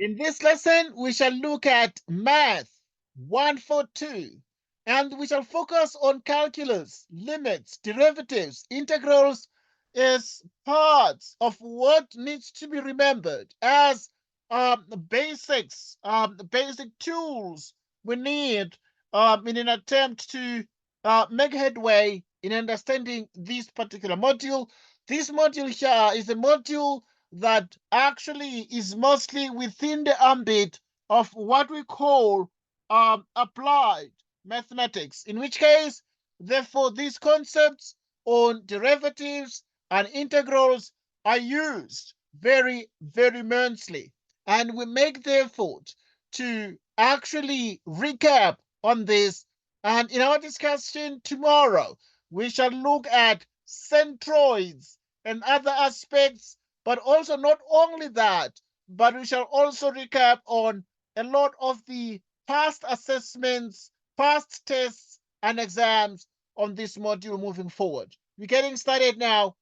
In this lesson, we shall look at Math 142, and we shall focus on calculus, limits, derivatives, integrals as parts of what needs to be remembered as basics, basic tools we need in an attempt to make headway in understanding this particular module. This module here is a module that actually is mostly within the ambit of what we call applied mathematics, in which case, therefore, these concepts on derivatives and integrals are used very, very immensely. And we make the effort to actually recap on this. And in our discussion tomorrow, we shall look at centroids and other aspects, but also not only that, but we shall also recap on a lot of the past assessments, past tests, and exams on this module moving forward. We're getting started now.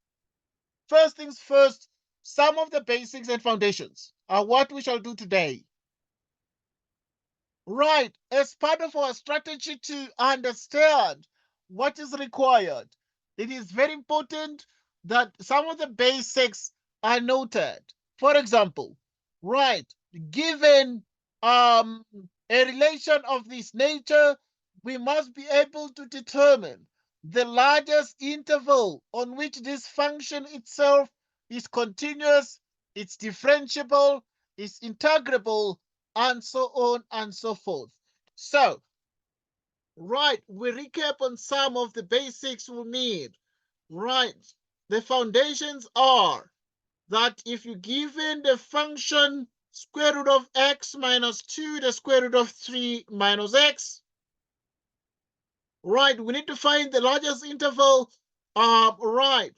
First things first, some of the basics and foundations are what we shall do today. Right, as part of our strategy to understand what is required, it is very important that some of the basics are noted. For example, right, given a relation of this nature, we must be able to determine the largest interval on which this function itself is continuous, it's differentiable, it's integrable, and so on and so forth. So, right, we recap on some of the basics we need. Right, the foundations are that if you're given the function square root of x minus 2, the square root of 3 minus x, right, we need to find the largest interval, right,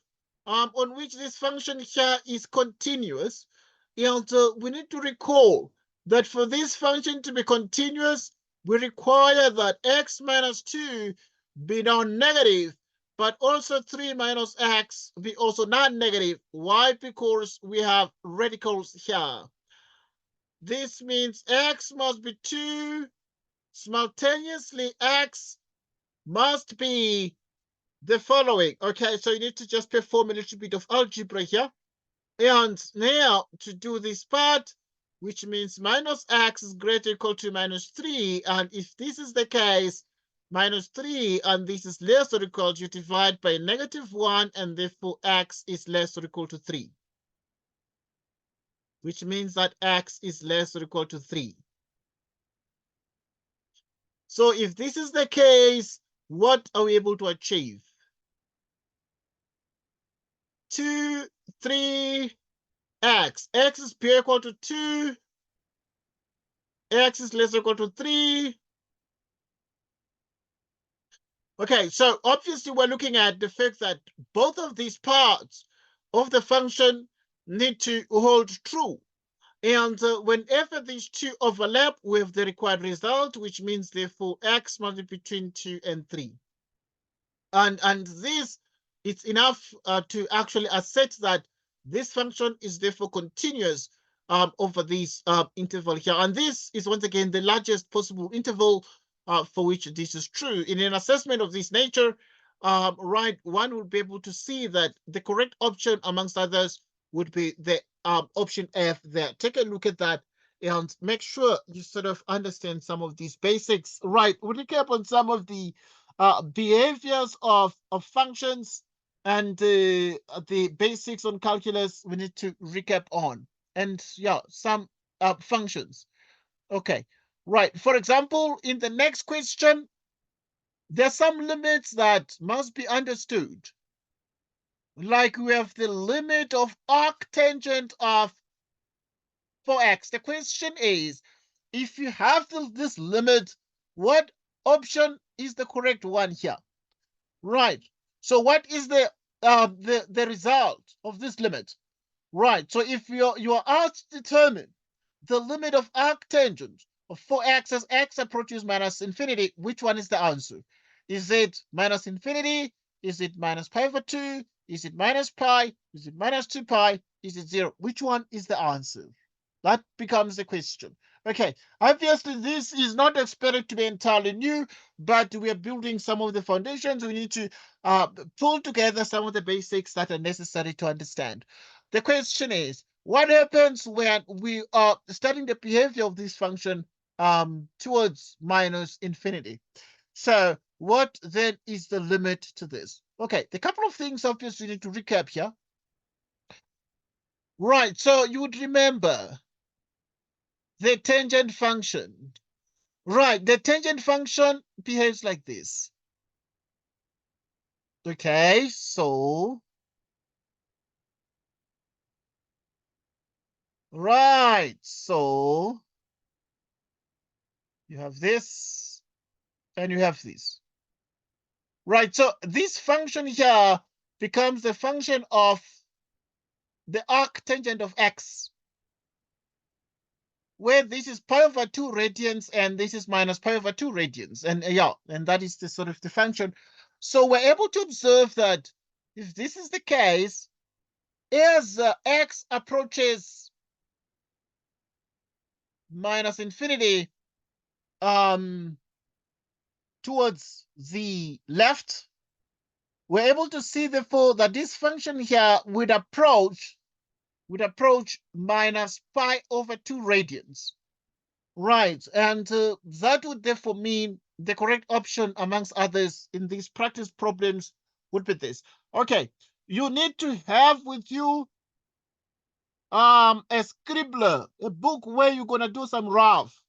on which this function here is continuous. And we need to recall that for this function to be continuous, we require that x minus 2 be non-negative, but also 3 minus x be also non-negative. Why? Because we have radicals here. This means x must be 2, simultaneously x must be the following. Okay, so you need to just perform a little bit of algebra here. And now to do this part, which means minus x is greater or equal to minus 3. And if this is the case, minus 3 and this is less or equal to, you divide by -1, and therefore x is less or equal to 3. Which means that x is less or equal to 3. So if this is the case, what are we able to achieve? 2, 3, x. X is pure equal to 2. X is less or equal to 3. Okay, so obviously we're looking at the fact that both of these parts of the function need to hold true. And whenever these two overlap with the required result, which means therefore x must be between 2 and 3. And this, it's enough to actually assert that this function is therefore continuous over this interval here. And this is once again the largest possible interval for which this is true. In an assessment of this nature, right, one will be able to see that the correct option amongst others would be the option F there. Take a look at that and make sure you sort of understand some of these basics. Right, we'll recap on some of the behaviors of functions and the basics on calculus we need to recap on. And yeah, some functions. Okay, right. For example, in the next question, there are some limits that must be understood. Like we have the limit of arctangent of 4x. The question is, if you have this limit, what option is the correct one here? Right. So what is the result of this limit? Right. So if you are asked to determine the limit of arctangent of 4x as x approaches minus infinity, which one is the answer? Is it minus infinity? Is it minus pi over 2? Is it minus pi? Is it minus 2 pi? Is it 0? Which one is the answer? That becomes the question. Okay, obviously this is not expected to be entirely new, but we are building some of the foundations. We need to pull together some of the basics that are necessary to understand. The question is, what happens when we are studying the behavior of this function towards minus infinity? So what then is the limit to this? Okay, the couple of things obviously we need to recap here. Right, so you would remember the tangent function. Right, the tangent function behaves like this. Okay, so, right, so you have this and you have this. Right, so this function here becomes the function of the arctangent of x, where this is pi over 2 radians and this is minus pi over 2 radians. And yeah, and that is the sort of the function. So we're able to observe that if this is the case, as x approaches minus infinity towards the left, we're able to see therefore that this function here would approach minus pi over 2 radians. Right, and that would therefore mean the correct option amongst others in these practice problems would be this. Okay, you need to have with you a scribbler, a book where you're gonna do some rough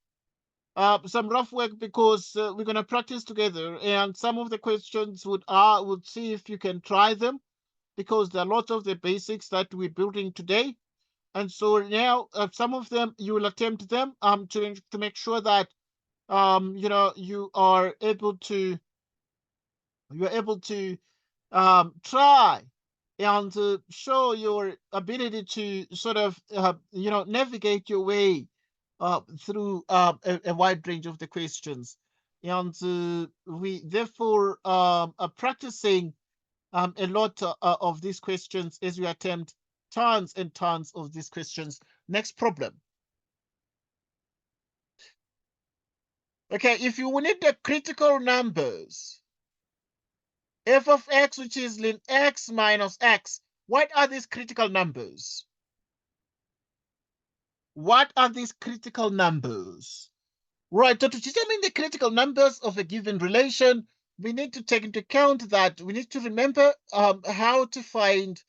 work, because we're gonna practice together, and some of the questions would see if you can try them, because there are lots of the basics that we're building today. And so now some of them you will attempt them to make sure that you are able to try and show your ability to sort of navigate your way through a wide range of the questions. And we therefore are practicing a lot of these questions as we attempt tons and tons of these questions. Next problem. Okay, if you need the critical numbers, f of x, which is ln x minus x, what are these critical numbers? What are these critical numbers? Right, so to determine the critical numbers of a given relation, we need to take into account that we need to remember how to find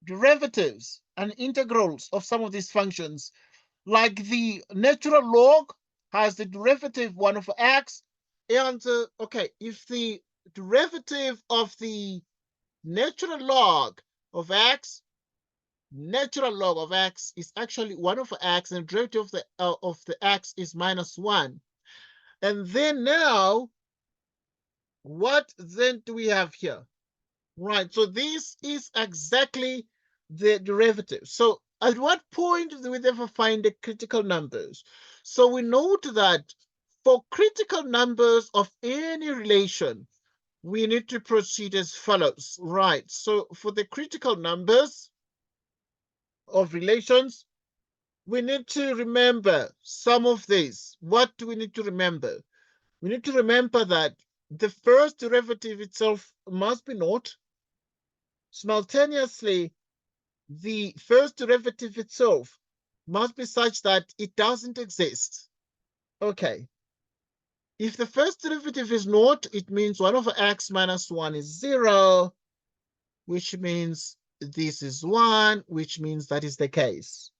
derivatives and integrals of some of these functions. Like the natural log has the derivative 1 over x, and okay, if the derivative of the natural log of x is actually 1 over x, and the derivative of the x is minus 1. And then now, what then do we have here? Right, so this is exactly the derivative. So at what point do we therefore find the critical numbers? So we note that for critical numbers of any relation, we need to proceed as follows. Right, so for the critical numbers of relations, we need to remember some of these. What do we need to remember? We need to remember that the first derivative itself must be naught. Simultaneously, the first derivative itself must be such that it doesn't exist. Okay. If the first derivative is naught, it means 1 over x minus 1 is 0, which means this is 1, which means that is the case.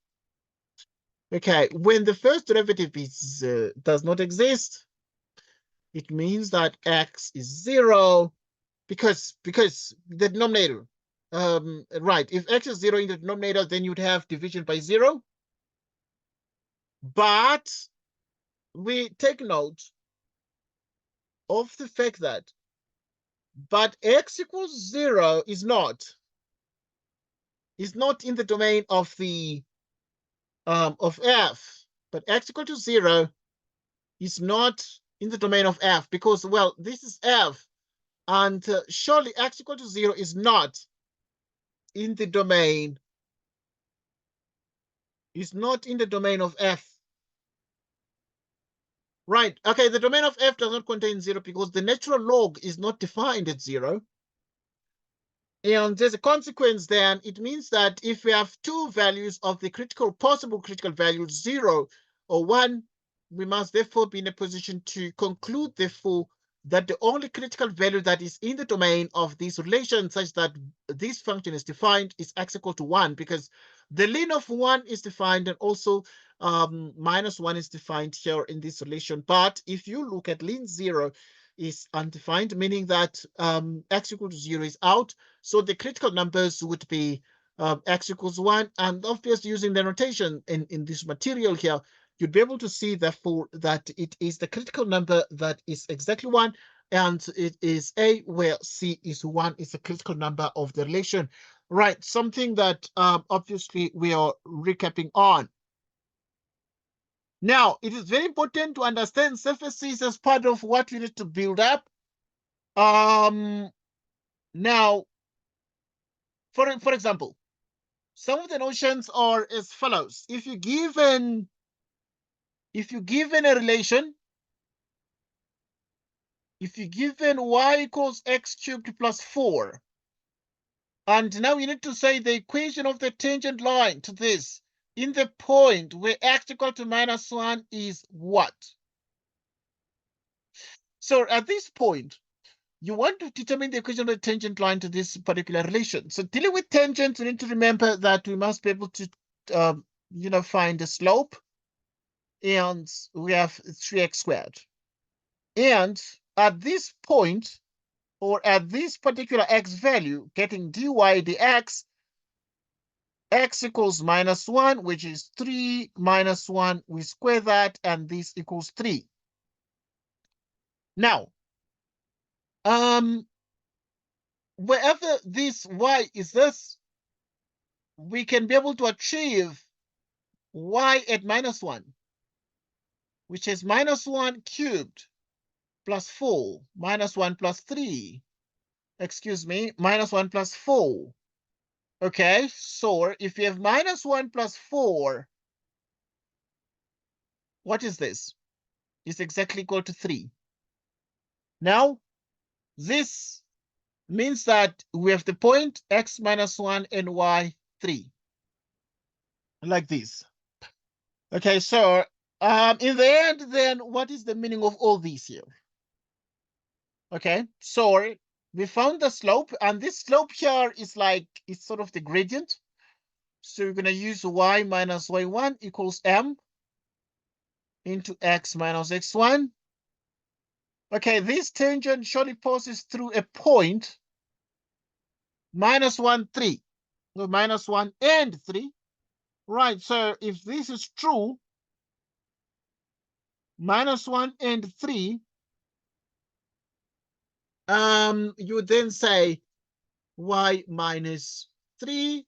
Okay, when the first derivative is does not exist, it means that x is 0, because the denominator, right, if x is 0 in the denominator, then you'd have division by 0. But we take note of the fact that x equals 0 is not in the domain of the of f, but x equal to 0 is not in the domain of f, because, well, this is f, and surely x equal to 0 is not in the domain is not in the domain of F. Right, okay, the domain of F does not contain 0 because the natural log is not defined at 0. And there's a consequence then. It means that if we have two values of the possible critical values, 0 or 1, we must therefore be in a position to conclude, therefore, that the only critical value that is in the domain of this relation such that this function is defined is x equal to 1, because the ln of 1 is defined and also -1 is defined here in this relation. But if you look at ln 0 is undefined, meaning that x equal to 0 is out. So the critical numbers would be x equals 1. And obviously, using the notation in this material here, you'd be able to see, therefore, that it is the critical number that is exactly 1. And it is A, where C is 1, is the critical number of the relation. Right, something that obviously we are recapping on. Now, it is very important to understand surfaces as part of what we need to build up. Now, for example, some of the notions are as follows. If you're given a relation, if you're given y equals x cubed plus 4, and now you need to say the equation of the tangent line to this in the point where x equal to -1 is what? So at this point, you want to determine the equation of the tangent line to this particular relation. So dealing with tangents, we need to remember that we must be able to, find the slope, and we have 3x squared. And at this point, or at this particular x value, getting dy dx, x equals -1, which is 3 minus 1, we square that, and this equals 3. Now, wherever this y is this, we can be able to achieve y at -1, which is -1 cubed plus 4, -1 plus 3, excuse me, -1 plus 4. Okay, so if you have -1 plus 4, what is this? It's exactly equal to 3. Now, this means that we have the point x -1 and y 3, like this. Okay, so in the end, then what is the meaning of all these here? Okay, so we found the slope, and this slope here is like, it's sort of the gradient. So we're going to use y minus y1 equals m into x minus x1. Okay, this tangent surely passes through a point -1, 3. No, -1 and 3. Right, so if this is true, -1 and 3, you then say y minus 3,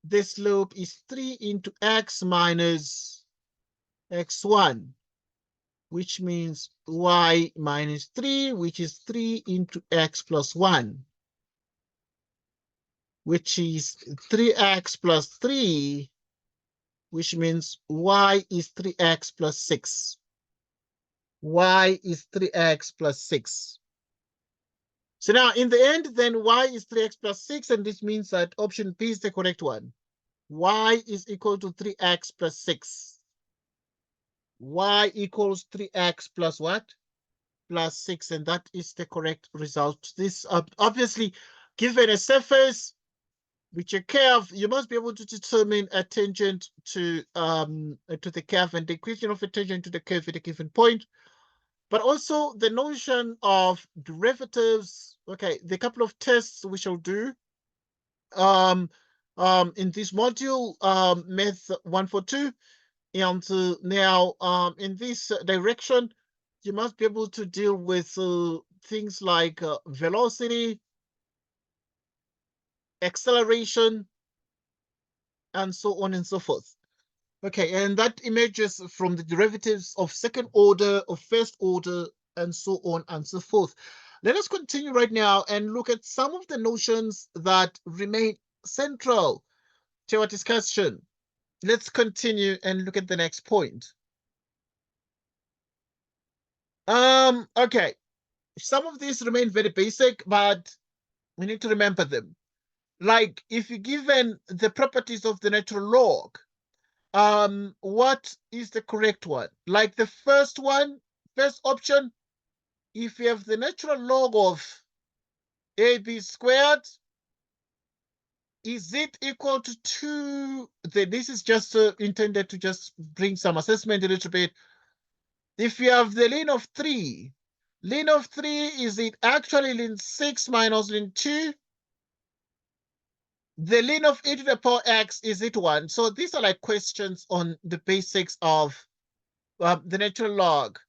the slope is 3 into x minus x1, which means y minus 3, which is 3 into x plus 1, which is 3x plus 3, which means y is 3x plus 6. Y is 3x plus 6. So now, in the end, then y is 3x plus 6, and this means that option B is the correct one. Y is equal to 3x plus 6. Y equals 3x plus what? Plus 6, and that is the correct result. This obviously, given a surface which a curve, you must be able to determine a tangent to the curve and the equation of a tangent to the curve at a given point. But also the notion of derivatives. Okay, the couple of tests we shall do in this module, MATH142, and now in this direction, you must be able to deal with things like velocity, acceleration, and so on and so forth. Okay, and that emerges from the derivatives of second order, of first order, and so on and so forth. Let us continue right now and look at some of the notions that remain central to our discussion. let's continue and look at the next point. Okay, some of these remain very basic, but we need to remember them. Like if you're given the properties of the natural log, what is the correct one? Like the first one, first option, if you have the natural log of AB squared, is it equal to 2? This is just intended to just bring some assessment a little bit. If you have the ln of 3, ln of 3, is it actually ln 6 minus ln 2? The ln of e to the power x, is it 1? So these are like questions on the basics of the natural log.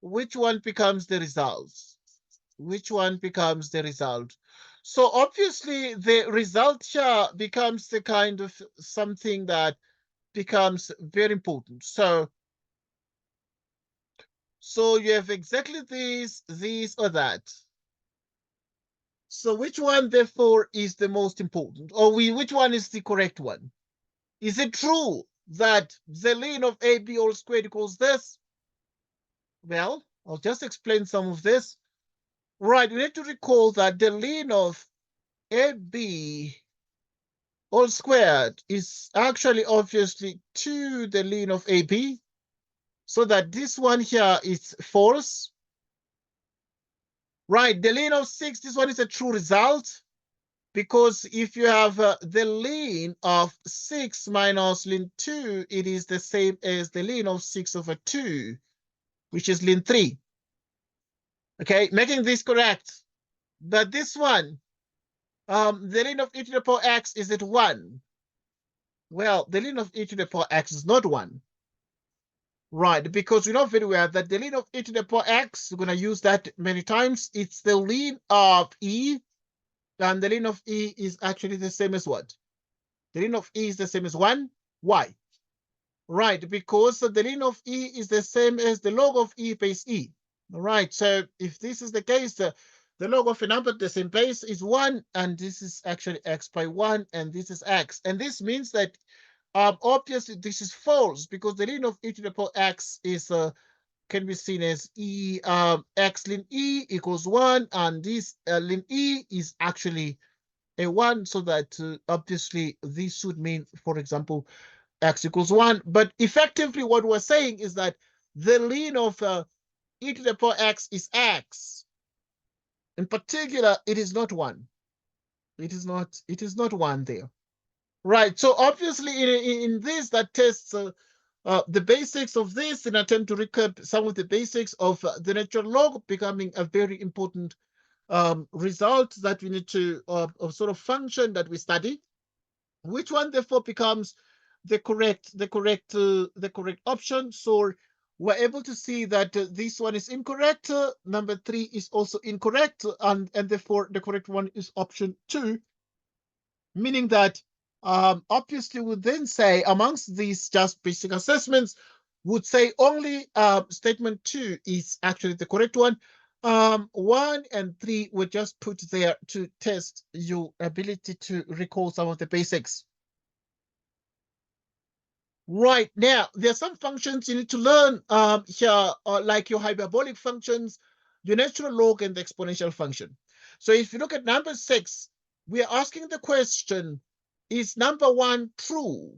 Which one becomes the result? Which one becomes the result? So obviously the result here becomes the kind of something that becomes very important. So you have exactly this or that. So which one therefore is the most important? Or which one is the correct one? Is it true that the ln of AB all squared equals this? Well, I'll just explain some of this. Right, we need to recall that the ln of AB all squared is actually obviously to the ln of AB, so that this one here is false. Right, the ln of 6, this one is a true result, because if you have the ln of 6 minus ln 2, it is the same as the ln of 6 over 2, which is ln 3. Okay, making this correct. But this one, the ln of e to the power x, is it 1? Well, the ln of e to the power x is not 1. Right, because we know very well that the ln of e to the power x, we're going to use that many times. It's the ln of e, and the ln of e is actually the same as what? The ln of e is the same as 1. Why? Right, because the ln of e is the same as the log of e base e. All right, so if this is the case, the log of a number at the same base is 1, and this is actually x by 1, and this is x. And this means that obviously this is false, because the ln of e to the power x is can be seen as x ln e equals 1, and this ln e is actually a 1, so that obviously this should mean, for example, x equals 1. But effectively what we're saying is that the ln of e to the power x is x. In particular, it is not 1. It is not 1 there. Right, so obviously in this, that tests the basics of this, in attempt to recap some of the basics of the natural log becoming a very important result that we need to, of sort of function that we study. Which one therefore becomes the correct option? So we're able to see that this one is incorrect. Number 3 is also incorrect, and therefore the correct one is option 2, meaning that obviously would then say amongst these just basic assessments, would say only statement 2 is actually the correct one. 1 and 3 were just put there to test your ability to recall some of the basics. Right, now there are some functions you need to learn here, like your hyperbolic functions, your natural log, and the exponential function. So if you look at number 6, we are asking the question, is number 1 true?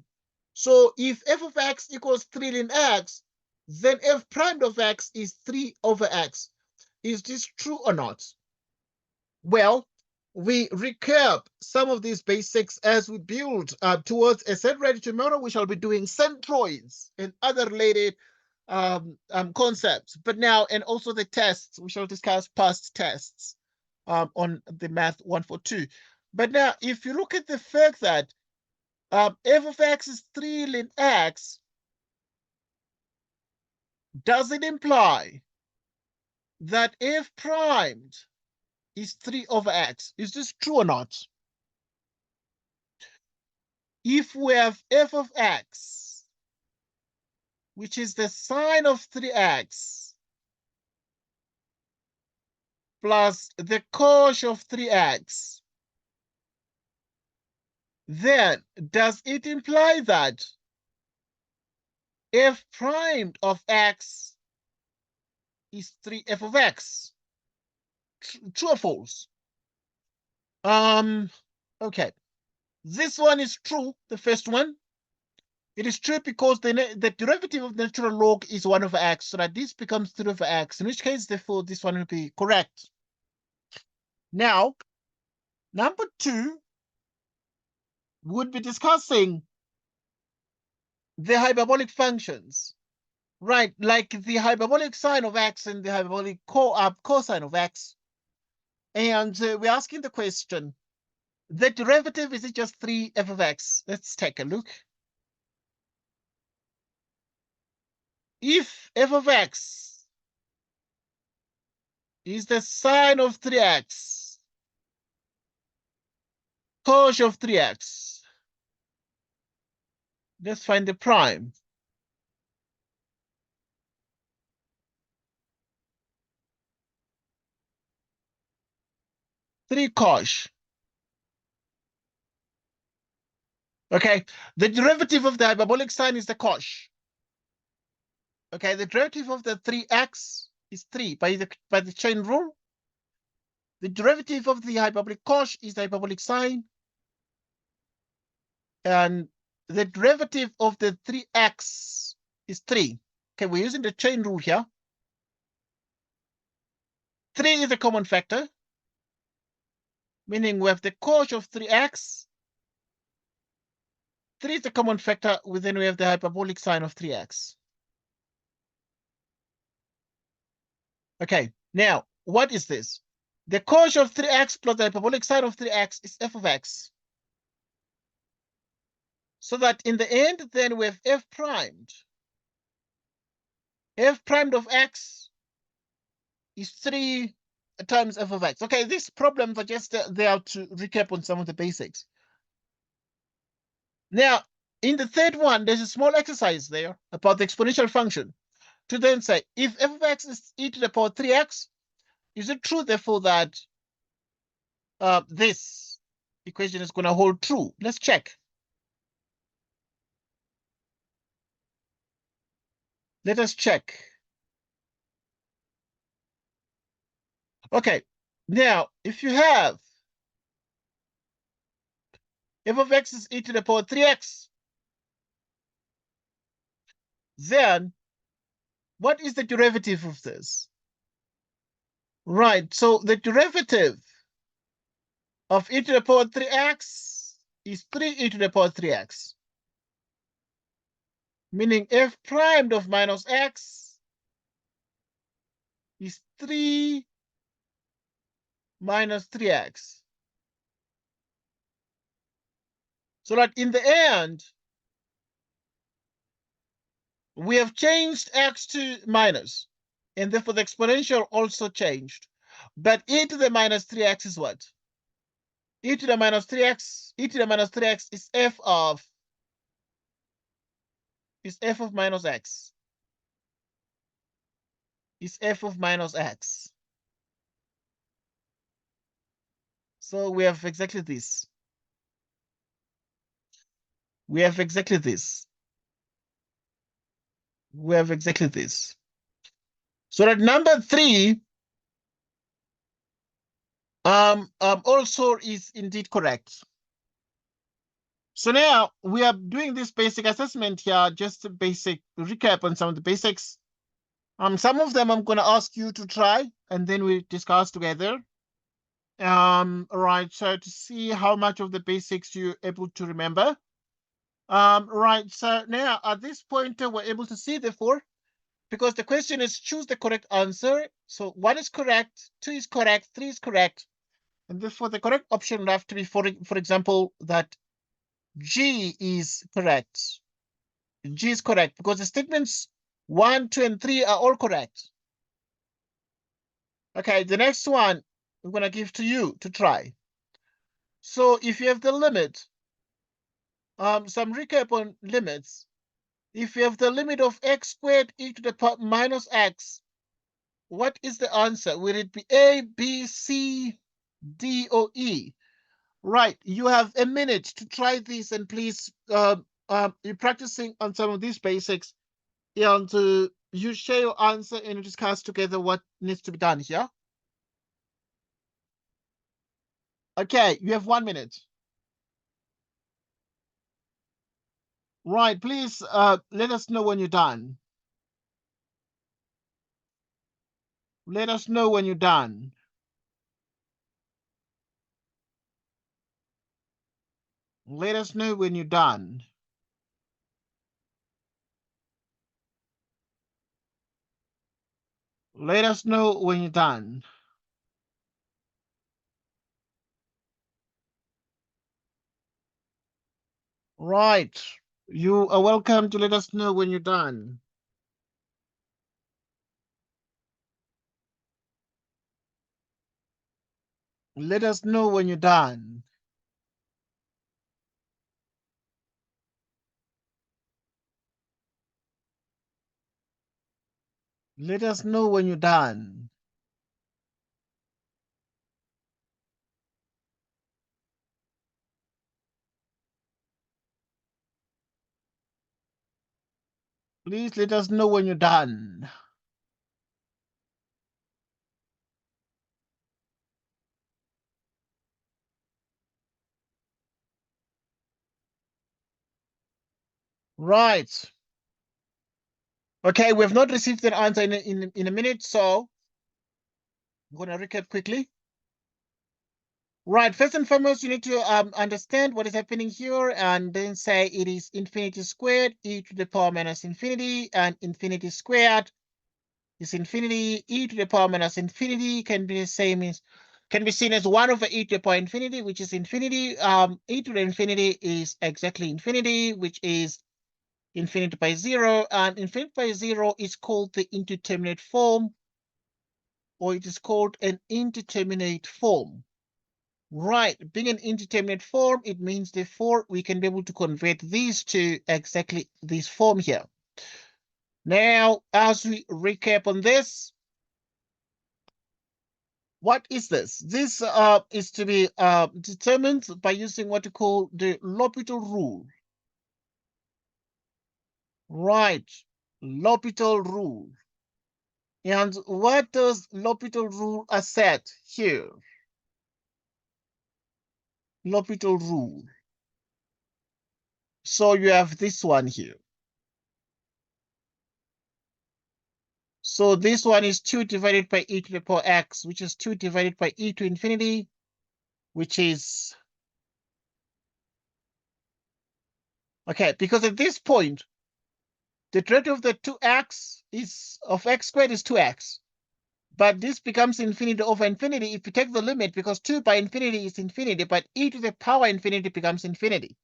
So if f of x equals 3 ln x, then f prime of x is 3 over x. Is this true or not? Well, we recap some of these basics as we build towards a set ready tomorrow. We shall be doing centroids and other related concepts. But now, and also the tests, we shall discuss past tests on the MATH142. But now, if you look at the fact that f of x is 3 ln x, does it imply that f primed is 3 over x? Is this true or not? If we have f of x, which is the sine of 3x, plus the cosh of 3x, then does it imply that f prime of x is 3f of x. True or false? Okay. This one is true, the first one. It is true because the derivative of the natural log is 1 over x, so that this becomes 3 over x, in which case, therefore, this one will be correct. Now, number 2 would be discussing the hyperbolic functions, right? Like the hyperbolic sine of x and the hyperbolic cosine of x. And we're asking the question, the derivative, is it just 3f of x? Let's take a look. If f of x is the sine of 3x, cos of 3x, let's find the prime. Three cos. Okay, the derivative of the hyperbolic sine is the cos. Okay, the derivative of the 3x is 3 by the chain rule. The derivative of the hyperbolic cos is the hyperbolic sine. And the derivative of the 3x is 3. Okay, we're using the chain rule here. 3 is a common factor, meaning we have the cos of 3x. 3 is the common factor, then we have the hyperbolic sine of 3x. Okay, now, what is this? The cos of 3x plus the hyperbolic sine of 3x is f of x. So that in the end, then we have f primed. F primed of x is 3 times f of x. Okay, these problems are just there to recap on some of the basics. Now, in the third one, there's a small exercise there about the exponential function to then say, if f of x is e to the power 3x, is it true, therefore, that this equation is going to hold true? Let's check. Let us check. Okay, now, if you have f of x is e to the power 3x, then what is the derivative of this? Right, so the derivative of e to the power 3x is 3e to the power 3x, meaning f primed of minus x is 3 minus 3x. So that in the end, we have changed x to minus, and therefore the exponential also changed. But e to the minus 3x is what? E to the minus 3x, e to the minus 3x is f of minus x. Is f of minus x. So we have exactly this. We have exactly this. We have exactly this. So that number 3 also is indeed correct. So now we are doing this basic assessment here, just a basic recap on some of the basics. Some of them I'm going to ask you to try, and then we discuss together. All right, so to see how much of the basics you're able to remember. Right, so now at this point, we're able to see, therefore, because the question is choose the correct answer. So 1 is correct, 2 is correct, 3 is correct. And therefore, the correct option would have to be, for example, that G is correct. G is correct because the statements 1, 2, and 3 are all correct. Okay, the next one I'm going to give to you to try. So if you have the limit, some recap on limits. If you have the limit of x squared e to the power minus x, what is the answer? Will it be A, B, C, D, or E? Right, you have a minute to try this, and please, you're practicing on some of these basics. and you share your answer and discuss together what needs to be done here. Okay, you have 1 minute. Right, please let us know when you're done. Let us know when you're done. Let us know when you're done. Let us know when you're done. Right. You are welcome to let us know when you're done. Let us know when you're done. Let us know when you're done. Please let us know when you're done. Right. Okay, we have not received an answer in a minute, so I'm going to recap quickly. Right, first and foremost, you need to understand what is happening here and then say it is infinity squared e to the power minus infinity, and infinity squared is infinity. E to the power minus infinity can be the same as, can be seen as 1 over e to the power infinity, which is infinity. E to the infinity is exactly infinity, which is infinity by 0, and infinity by 0 is called the indeterminate form, or it is called an indeterminate form. Right, being an indeterminate form, it means therefore we can be able to convert these to exactly this form here. Now, as we recap on this, what is this? This is to be determined by using what we call the L'Hopital rule. Right, L'Hopital rule. And what does L'Hopital rule assert here? L'Hopital rule. So you have this one here. So this one is 2 divided by e to the power x, which is 2 divided by e to infinity, which is, okay, because at this point, the derivative of the 2x is of x squared is 2x. But this becomes infinity over infinity if you take the limit, because 2 by infinity is infinity, but e to the power infinity becomes infinity.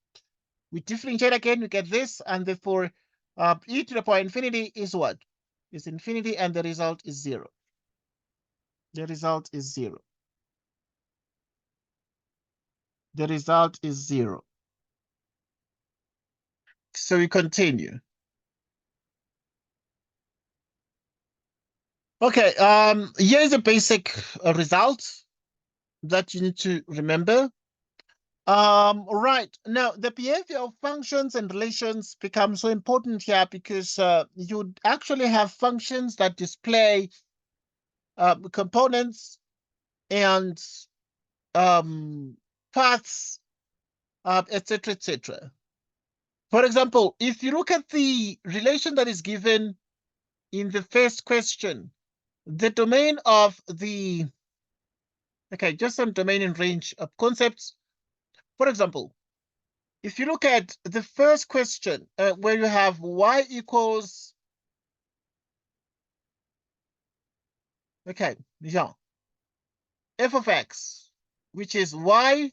We differentiate again, we get this, and therefore e to the power infinity is what? Is infinity, and the result is 0. The result is 0. The result is 0. So we continue. Okay, here is a basic result that you need to remember. Right, now the behavior of functions and relations becomes so important here because you actually have functions that display components and paths, etc., etc. For example, if you look at the relation that is given in the first question, the domain of the, okay, just some domain and range of concepts. For example, if you look at the first question where you have y equals, okay, yeah, f of x, which is y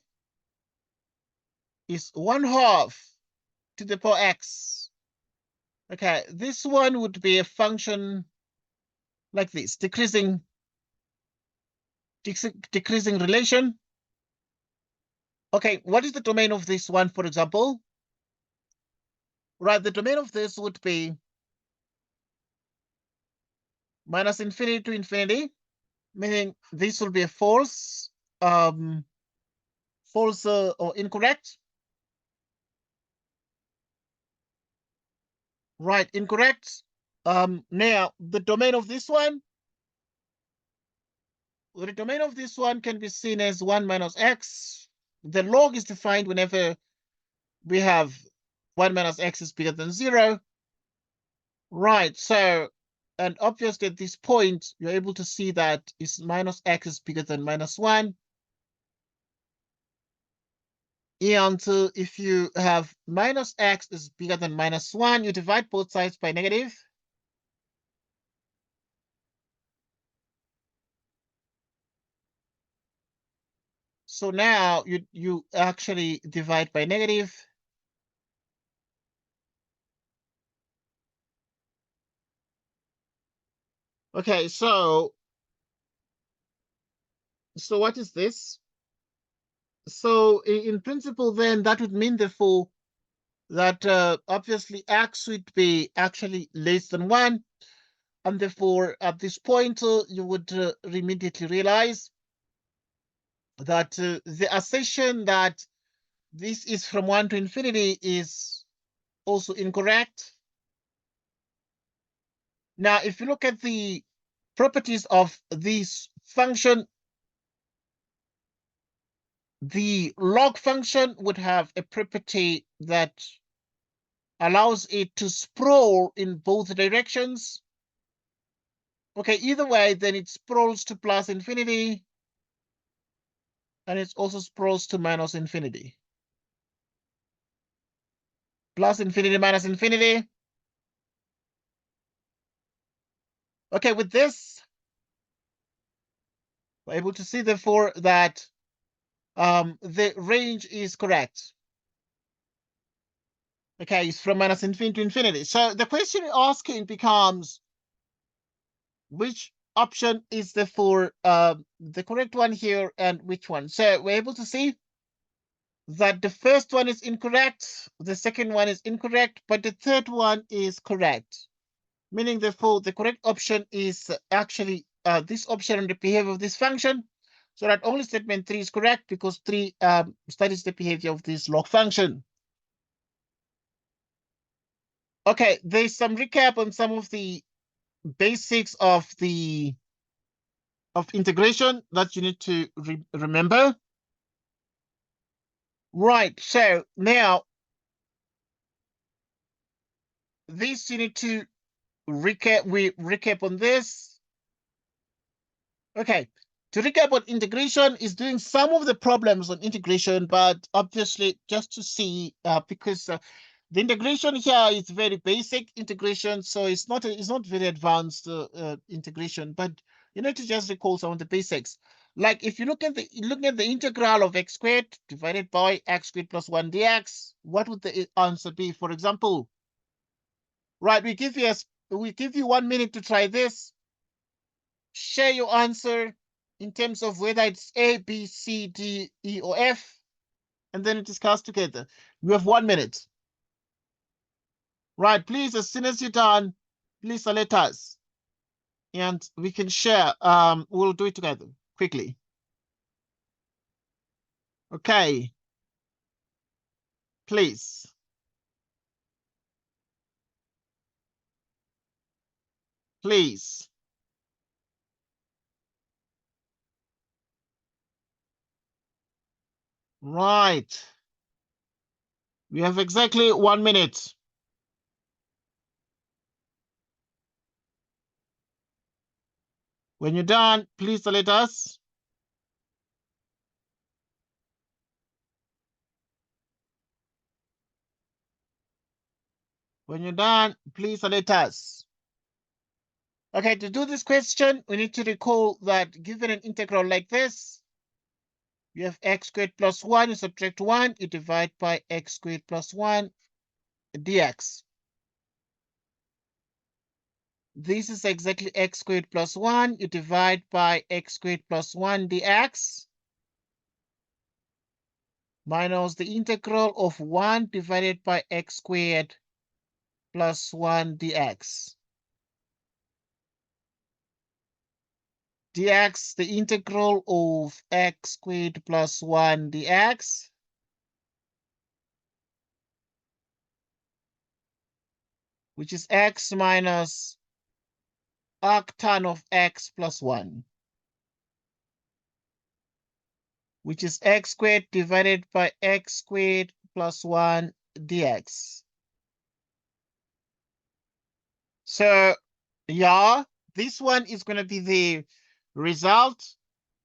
is 1/2 to the power x. Okay, this one would be a function like this, decreasing relation. Okay, what is the domain of this one, for example? Right, the domain of this would be minus infinity to infinity, meaning this will be a false, false or incorrect. Right, incorrect. Now the domain of this one, can be seen as 1 minus x. The log is defined whenever we have 1 minus x is bigger than 0. Right, so, and obviously at this point, you're able to see that is minus x is bigger than minus 1. And if you have minus x is bigger than minus 1, you divide both sides by negative. So now you actually divide by negative. Okay, so what is this? So in principle, then that would mean therefore that obviously x would be actually less than 1. And therefore, at this point, you would immediately realize that the assertion that this is from 1 to infinity is also incorrect. Now, if you look at the properties of this function, the log function would have a property that allows it to sprawl in both directions. Okay, either way, then it sprawls to plus infinity, and it also sprawls to minus infinity. Plus infinity, minus infinity. Okay, with this, we're able to see, therefore, that the range is correct. Okay, it's from minus infinity to infinity. So the question asking becomes, which option is therefore the correct one here and which one? So we're able to see that the first one is incorrect, the second one is incorrect, but the third one is correct. Meaning, therefore, the correct option is actually this option on the behavior of this function. So that only statement 3 is correct because 3 studies the behavior of this log function. Okay, there's some recap on some of the basics of integration that you need to remember. Right, so now this you need to recap. We recap on this. Okay, to recap on integration is doing some of the problems on integration, but obviously just to see because the integration here is very basic integration, so it's not very advanced integration, but you need to just recall some of the basics. Like if you look at the integral of x squared divided by x squared plus 1 dx, what would the answer be? For example, right, we give you 1 minute to try this. Share your answer in terms of whether it's A, B, C, D, E, or F, and then discuss together. You have 1 minute. Right, please, as soon as you're done, please alert us and we can share. We'll do it together quickly. Okay. Please. Please. Right. We have exactly 1 minute. When you're done, please alert us. When you're done, please alert us. Okay, to do this question, we need to recall that given an integral like this, you have x squared plus 1, you subtract 1, you divide by x squared plus 1 dx. This is exactly x squared plus 1, you divide by x squared plus 1 dx minus the integral of 1 divided by x squared plus 1 dx. Dx, the integral of x squared plus 1 dx. which is x minus arctan of x plus 1, which is x squared divided by x squared plus 1 dx. So, yeah, this one is going to be the result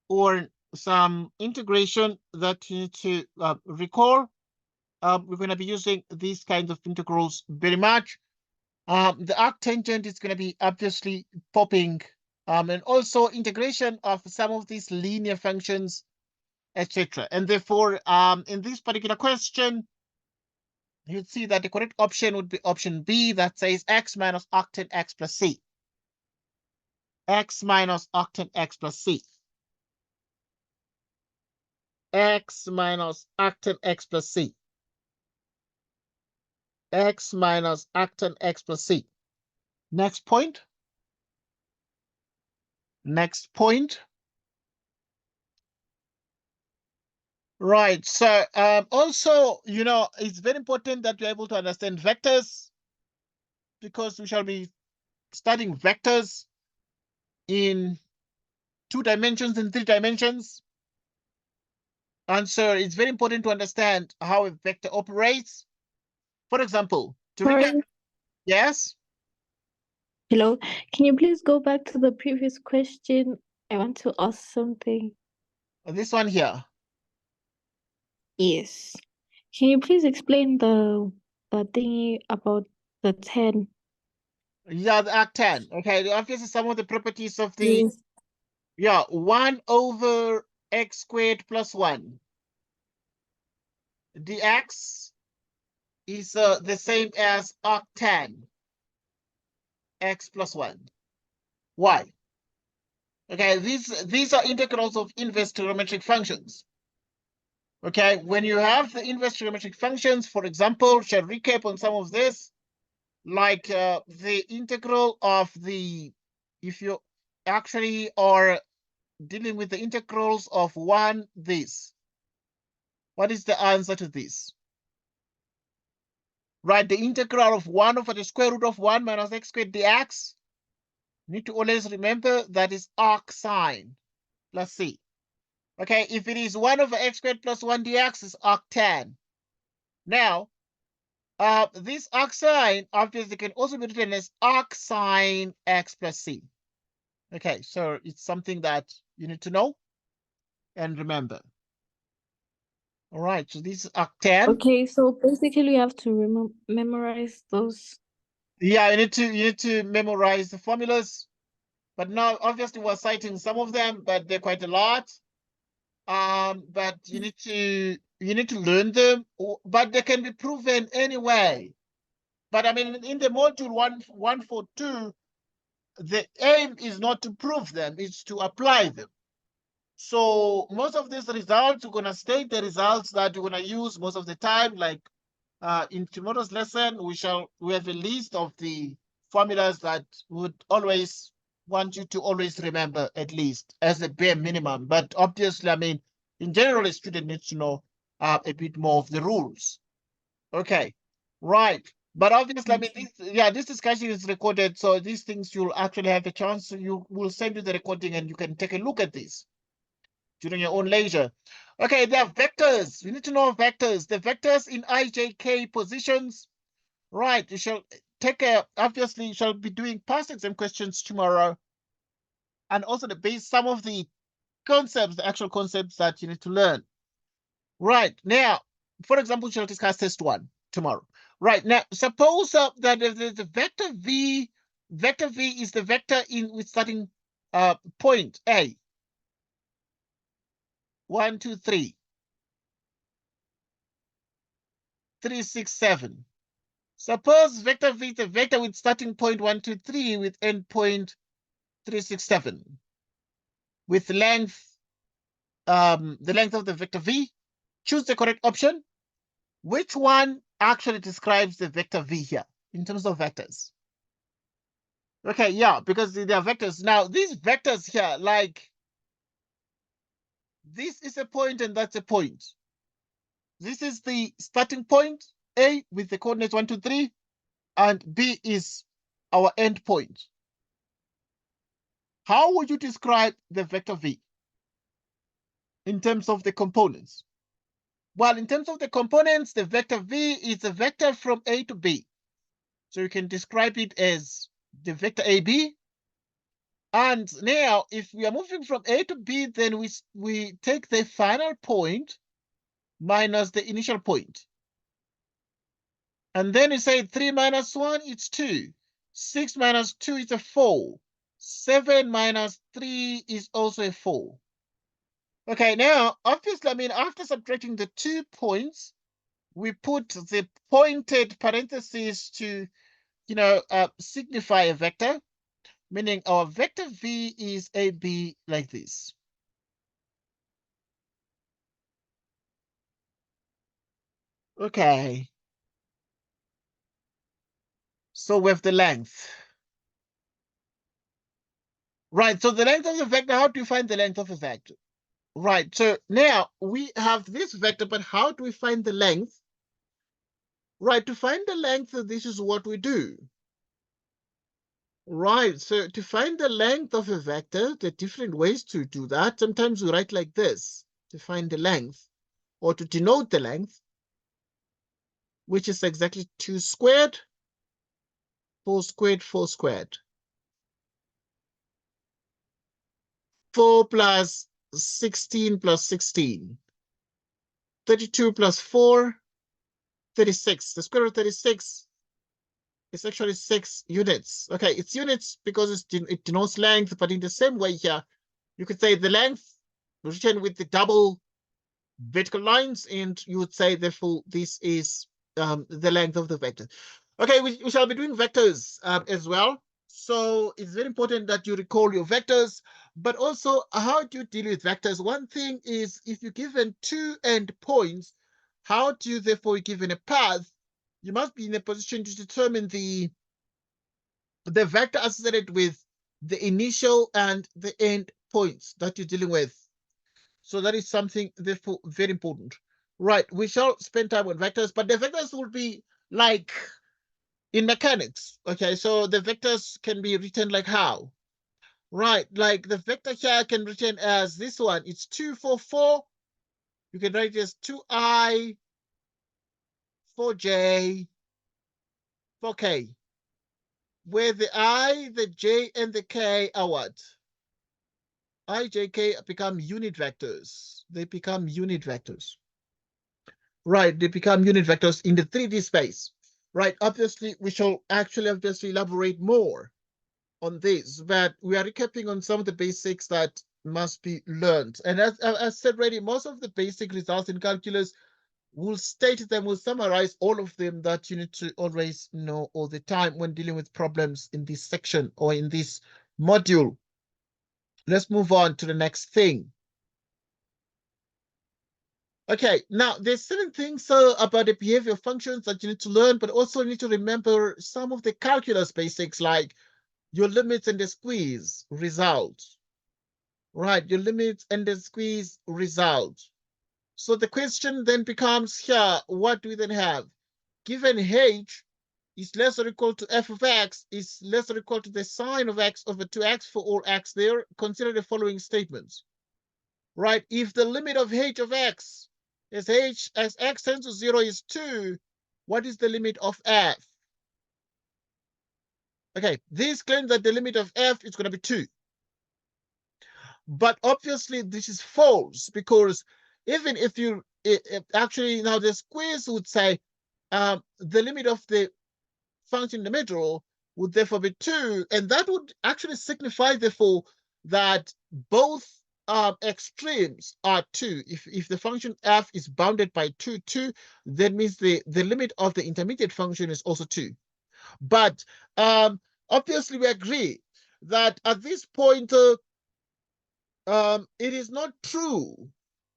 or some integration that you need to recall. We're going to be using these kinds of integrals very much. The arctangent is going to be obviously popping, and also integration of some of these linear functions, etc. And therefore, in this particular question, you'd see that the correct option would be option B, that says x minus arctan x plus c. X minus arctan x plus c. X minus arctan x plus c. X minus arctan x plus c. Next point. Next point. Right. So also, you know, it's very important that you're able to understand vectors, because we shall be studying vectors in 2 dimensions and 3 dimensions. And so it's very important to understand how a vector operates. For example, to recap, yes? Hello, can you please go back to the previous question? I want to ask something. This one here. Yes. Can you please explain the thingy about the 10? Yeah, the arctan. Okay, obviously some of the properties of the, Yes. yeah, 1 over x squared plus 1 dx is the same as arctan x plus 1. Why? Okay, these are integrals of inverse trigonometric functions. Okay, when you have the inverse trigonometric functions, for example, shall recap on some of this, like the integral of the, if you actually are dealing with the integrals of 1 this, what is the answer to this? Right, the integral of 1 over the square root of 1 minus x squared dx. Need to always remember that is arc sine plus c. Okay, if it is 1 over x squared plus 1 dx is arctan. Now, this arc sine obviously can also be written as arc sine x plus c. Okay, so it's something that you need to know and remember. All right, so this is arctan. Okay, so basically you have to memorize those. Yeah, you need to memorize the formulas. But now, obviously, we're citing some of them, but they're quite a lot. But you need to learn them, but they can be proven anyway. But I mean, in the module 142, the aim is not to prove them, it's to apply them. So most of these results, we're gonna state the results that we're gonna use most of the time. Like in tomorrow's lesson, we have a list of the formulas that would always want you to always remember, at least as a bare minimum. But obviously, I mean, in general, a student needs to know a bit more of the rules. Okay, right. But obviously, I mean, this discussion is recorded, so these things you'll actually have a chance. You will send you the recording, and you can take a look at this during your own leisure. Okay, there are vectors. You need to know vectors. The vectors in IJK positions. Right, you shall take a, obviously, you shall be doing past exam questions tomorrow. And also the base, some of the concepts, the actual concepts that you need to learn. Right, now, for example, we shall discuss test 1 tomorrow. Right, now, suppose that the vector V is the vector with starting point A. 1, 2, 3. 3, 6, 7. Suppose vector V is a vector with starting point 1, 2, 3 with end point 3, 6, 7. With length, the length of the vector V. Choose the correct option. Which one actually describes the vector V here in terms of vectors? Okay, yeah, because they are vectors. Now, these vectors here, like, this is a point and that's a point. This is the starting point, A, with the coordinates 1, 2, 3. and B is our endpoint. How would you describe the vector V in terms of the components? Well, in terms of the components, the vector V is a vector from A to B. So you can describe it as the vector AB. And now, if we are moving from A to B, then we take the final point minus the initial point. And then you say 3 minus 1, it's 2. 6 minus 2 is a 4. 7 minus 3 is also a 4. Okay, now, obviously, I mean, after subtracting the 2 points, we put the pointed parentheses to, signify a vector, meaning our vector V is AB like this. Okay. So we have the length. Right, so the length of the vector, how do you find the length of a vector? Right, so now we have this vector, but how do we find the length? Right, to find the length, this is what we do. Right, so to find the length of a vector, there are different ways to do that. Sometimes we write like this to find the length, or to denote the length, which is exactly 2 squared, 4 squared, 4 squared. 4 plus 16 plus 16. 32 plus 4, 36. The square root of 36 is actually 6 units. Okay, it's units because it denotes length, but in the same way here, you could say the length written with the double vertical lines, and you would say, therefore, this is the length of the vector. Okay, we shall be doing vectors as well. So it's very important that you recall your vectors, but also how do you deal with vectors? One thing is, if you're given 2 endpoints, how do you therefore, given a path, you must be in a position to determine the vector associated with the initial and the end points that you're dealing with. So that is something therefore very important. Right, we shall spend time on vectors, but the vectors will be like in mechanics. Okay, so the vectors can be written like how? Right, like the vector here can be written as this one. It's 2, 4, 4. You can write it as 2i, 4j, 4k. Where the I, the j, and the k are what? I, j, k become unit vectors. They become unit vectors. Right, they become unit vectors in the 3D space. Right, obviously, we shall actually elaborate more on this, but we are recapping on some of the basics that must be learned. And as said already, most of the basic results in calculus will state them, will summarize all of them that you need to always know all the time when dealing with problems in this section or in this module. Let's move on to the next thing. Okay, now there's certain things about the behavior functions that you need to learn, but also need to remember some of the calculus basics, like your limits and the squeeze result. Right, your limits and the squeeze result. So the question then becomes here, what do we then have? Given h is less or equal to f of x is less or equal to the sine of x over 2x for all x there, consider the following statements. Right, if the limit of h of x as x tends to 0 is 2, what is the limit of f? Okay, this claims that the limit of f is going to be 2. But obviously, this is false, because even if you actually, now the squeeze would say the limit of the function in the middle would therefore be 2, and that would actually signify, therefore, that both extremes are 2. If the function f is bounded by 2, that means the limit of the intermediate function is also 2. But obviously, we agree that at this point, it is not true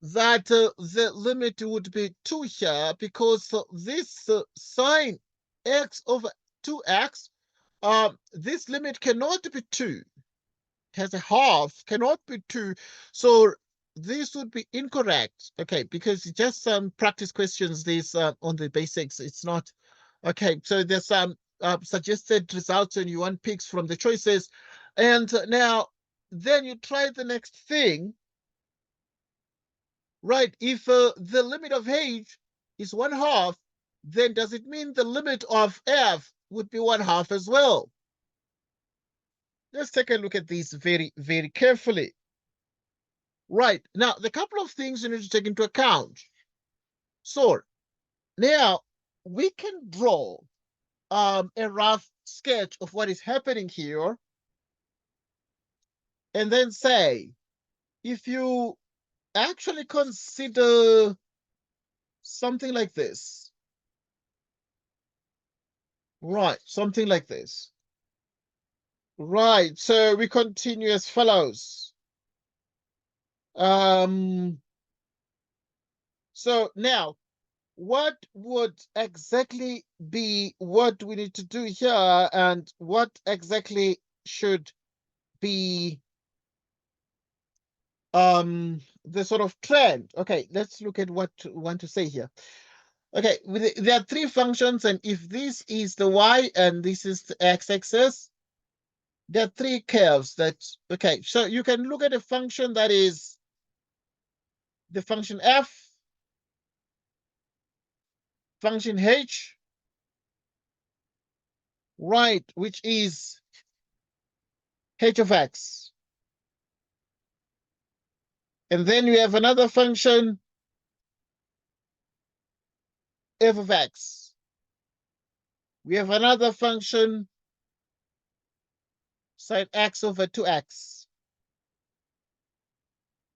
that the limit would be 2 here, because this sine x over 2x, this limit cannot be 2. Has a half, cannot be 2. So this would be incorrect. Okay, because it's just some practice questions, these on the basics. It's not okay. So there's some suggested results and you want picks from the choices. And now, then you try the next thing, right? If the limit of h is 1/2, then does it mean the limit of f would be 1/2 as well? Let's take a look at these very, very carefully. Right, now, the couple of things you need to take into account. So, now, we can draw a rough sketch of what is happening here, and then say, if you actually consider something like this, right, something like this, right, so we continue as follows. So now, what would exactly be what we need to do here, and what exactly should be the sort of trend? Okay, let's look at what we want to say here. Okay, there are three functions, and if this is the y and this is the x-axis, there are three curves that, okay, so you can look at a function that is the function f, function h, right, which is h of x. And then you have another function, f of x. We have another function, sin x over 2x.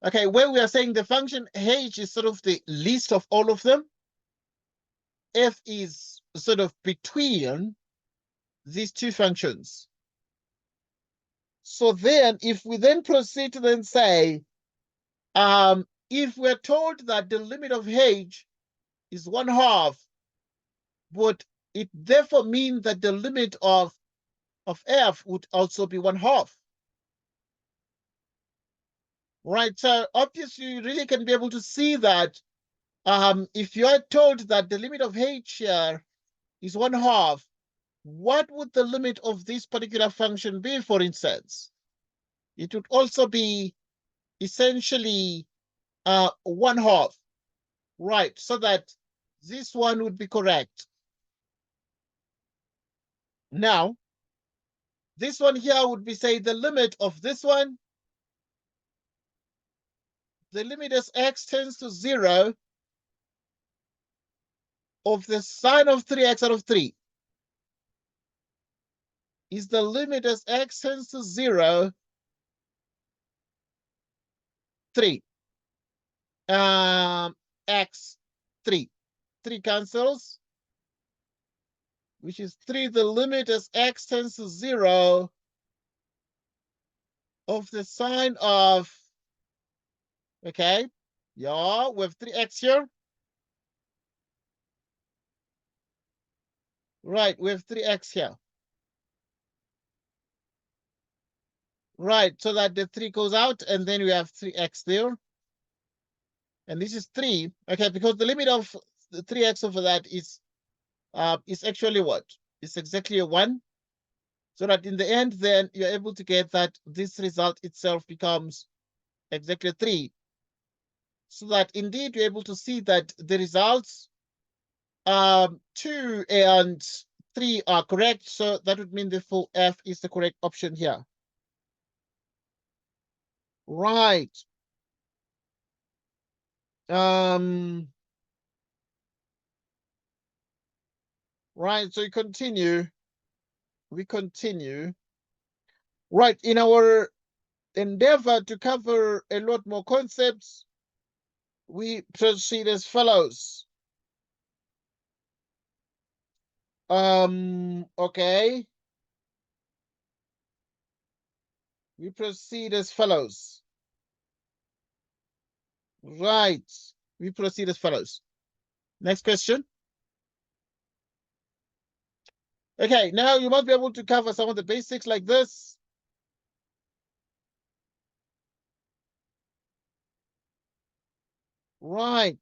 Okay, where we are saying the function h is sort of the least of all of them, f is sort of between these two functions. So then, if we then proceed to then say, if we're told that the limit of h is 1/2, would it therefore mean that the limit of f would also be 1/2? Right, so obviously you really can be able to see that if you are told that the limit of h here is 1/2, what would the limit of this particular function be, for instance? It would also be essentially 1/2, right? So that this one would be correct. Now, this one here would be, say, the limit of this one. The limit as x tends to 0 of the sine of 3x out of 3 is the limit as x tends to 0, 3. X, 3. 3 cancels, which is 3. The limit as x tends to 0 of the sine of, okay, yeah, we have 3x here. Right, we have 3x here. Right, so that the 3 goes out, and then we have 3x there. And this is 3, okay, because the limit of the 3x over that is actually what? It's exactly a 1. So that in the end, then you're able to get that this result itself becomes exactly 3. So that indeed you're able to see that the results 2 and 3 are correct. So that would mean the full f is the correct option here. Right. Right, so we continue. Right, in our endeavor to cover a lot more concepts, we proceed as follows. Okay. We proceed as follows. Right. We proceed as follows. Next question. Okay, now you must be able to cover some of the basics like this. Right.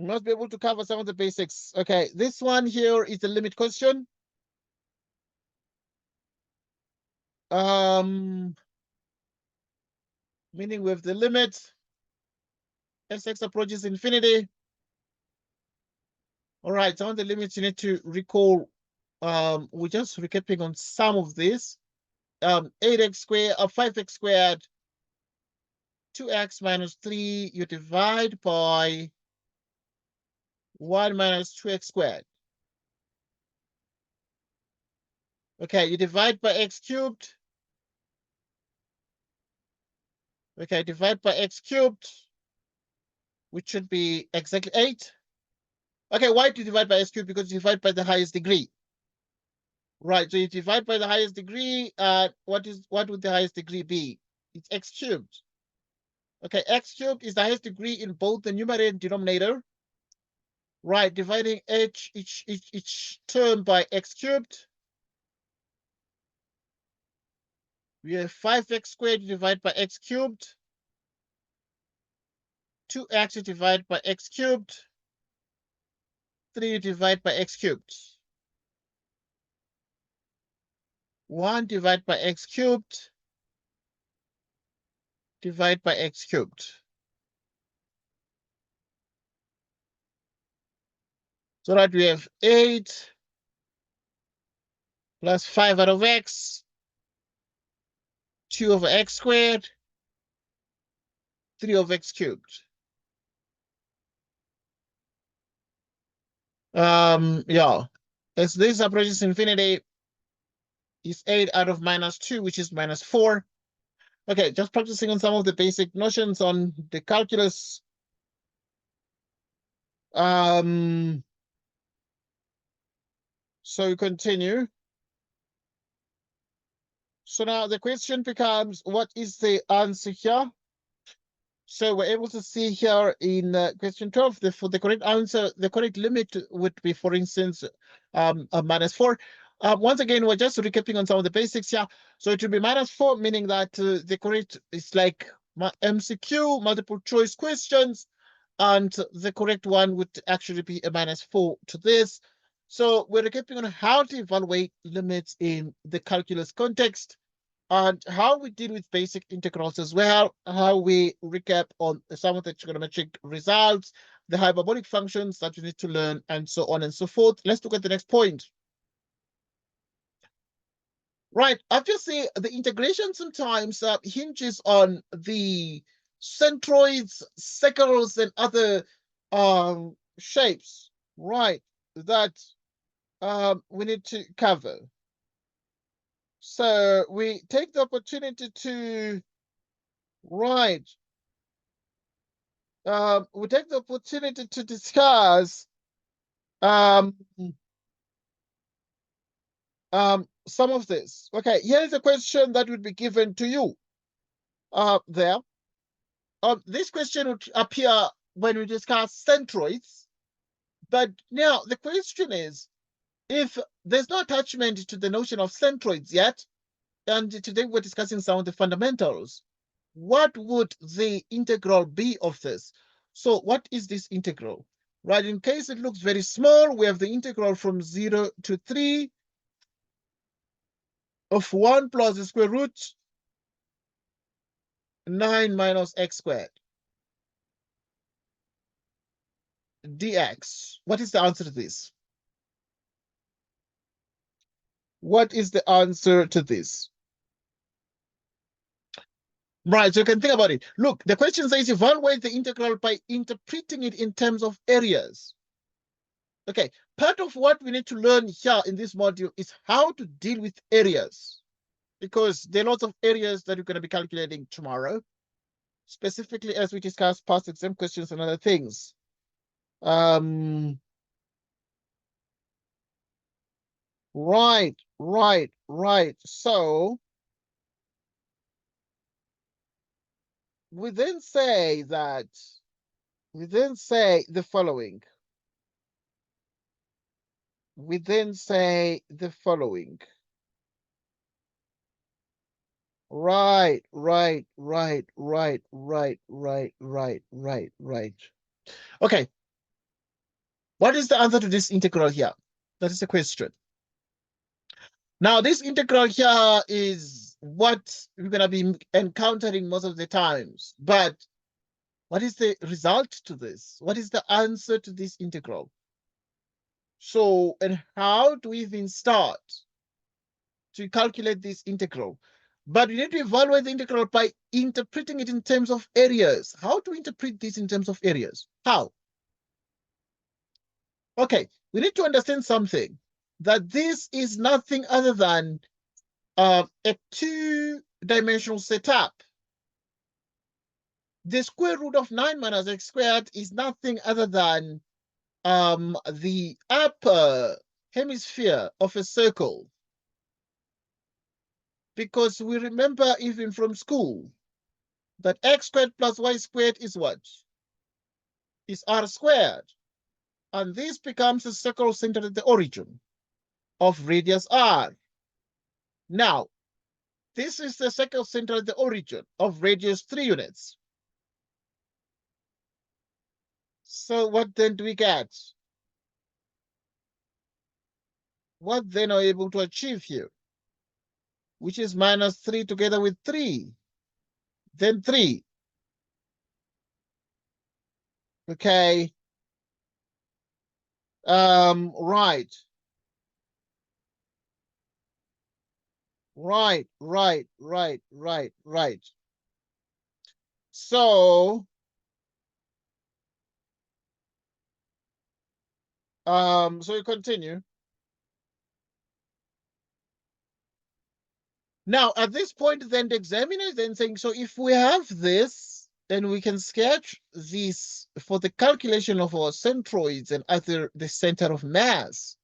We must be able to cover some of the basics. Okay, this one here is the limit question. Meaning with the limit, Sx approaches infinity. All right, some of the limits you need to recall. We're just recapping on some of this. 8x squared or 5x squared, 2x minus 3, you divide by 1 minus 2x squared. Okay, you divide by x cubed. Okay, divide by x cubed, which should be exactly 8. Okay, why do you divide by x cubed? Because you divide by the highest degree. Right, so you divide by the highest degree, what would the highest degree be? It's x cubed. Okay, x cubed is the highest degree in both the numerator and denominator. Right, dividing each term by x cubed. We have 5x squared divided by x cubed. 2x divided by x cubed. 3 divided by x cubed. 1 divided by x cubed. Divided by x cubed. So that we have 8 plus 5 out of x. 2 over x squared. 3 over x cubed. Yeah. As this approaches infinity, is 8 out of minus 2, which is minus 4. Okay, just practicing on some of the basic notions on the calculus. So we continue. So now the question becomes, what is the answer here? So we're able to see here in question 12, for the correct answer, the correct limit would be, for instance, minus 4. Once again, we're just recapping on some of the basics here. So it will be minus 4, meaning that the correct is like MCQ, multiple choice questions, and the correct one would actually be a minus 4 to this. So we're recapping on how to evaluate limits in the calculus context, and how we deal with basic integrals as well, how we recap on some of the trigonometric results, the hyperbolic functions that we need to learn, and so on and so forth. Let's look at the next point. Right, obviously the integration sometimes hinges on the centroids, circles, and other shapes, right, that we need to cover. So we take the opportunity to write. We take the opportunity to discuss some of this. Okay, here's a question that would be given to you there. This question would appear when we discuss centroids, but now the question is, if there's no attachment to the notion of centroids yet, and today we're discussing some of the fundamentals, what would the integral be of this? So what is this integral? Right, in case it looks very small, we have the integral from 0 to 3 of 1 plus the square root 9 minus x squared dx. What is the answer to this? What is the answer to this? Right, so you can think about it. Look, the question says evaluate the integral by interpreting it in terms of areas. Okay, part of what we need to learn here in this module is how to deal with areas, because there are lots of areas that we're going to be calculating tomorrow, specifically as we discuss past exam questions and other things. Right. So we then say the following. Right. Okay. What is the answer to this integral here? That is the question. Now, this integral here is what we're going to be encountering most of the times. But what is the result to this? What is the answer to this integral? So, and how do we even start to calculate this integral? But we need to evaluate the integral by interpreting it in terms of areas. How to interpret this in terms of areas? How? Okay, we need to understand something, that this is nothing other than a two-dimensional setup. The square root of 9 minus x squared is nothing other than the upper hemisphere of a circle. Because we remember even from school that x squared plus y squared is what? Is r squared. And this becomes a circle centered at the origin of radius r. Now, this is the circle centered at the origin of radius 3 units. So what then do we get? What then are we able to achieve here? Which is minus 3 together with 3. Then 3. Okay. Right. So, so we continue. Now, at this point, then the examiner is then saying, so if we have this, then we can sketch this for the calculation of our centroids and other the center of mass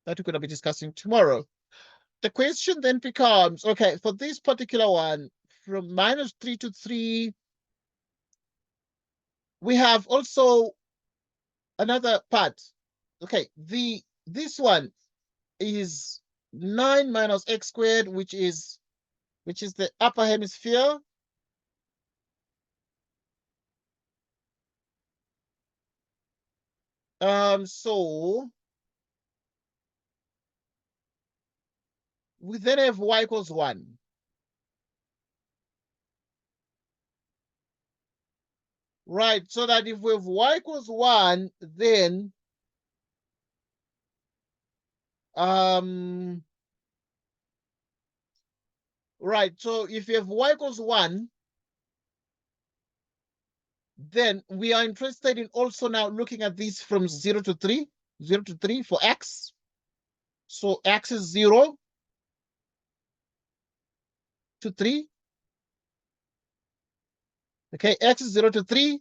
that we're going to be discussing tomorrow. The question then becomes, okay, for this particular one, from minus 3 to 3, we have also another part. Okay, this one is 9 minus x squared, which is the upper hemisphere. So we then have y equals 1. Right, so that if we have y equals 1, then right, so if you have y equals 1, then we are interested in also now looking at this from 0 to 3, 0 to 3 for x. So x is 0 to 3. Okay, x is 0 to 3.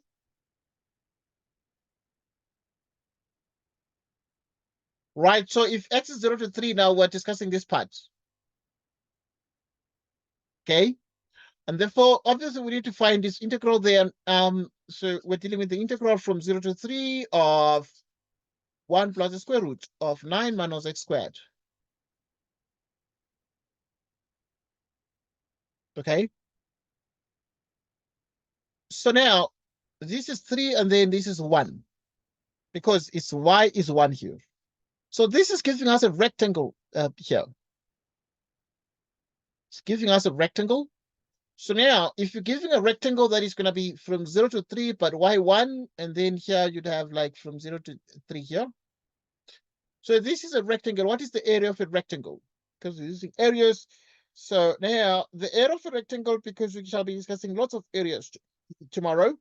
Right, so if x is 0 to 3, now we're discussing this part. Okay, and therefore, obviously, we need to find this integral there. So we're dealing with the integral from 0 to 3 of 1 plus the square root of 9 minus x squared. Okay, so now this is 3 and then this is 1 because it's y is 1 here. So this is giving us a rectangle here. It's giving us a rectangle. So now, if you're giving a rectangle that is going to be from 0 to 3, but y1, and then here you'd have like from 0 to 3 here. So this is a rectangle. What is the area of a rectangle? Because we're using areas. So now, the area of a rectangle, because we shall be discussing lots of areas tomorrow.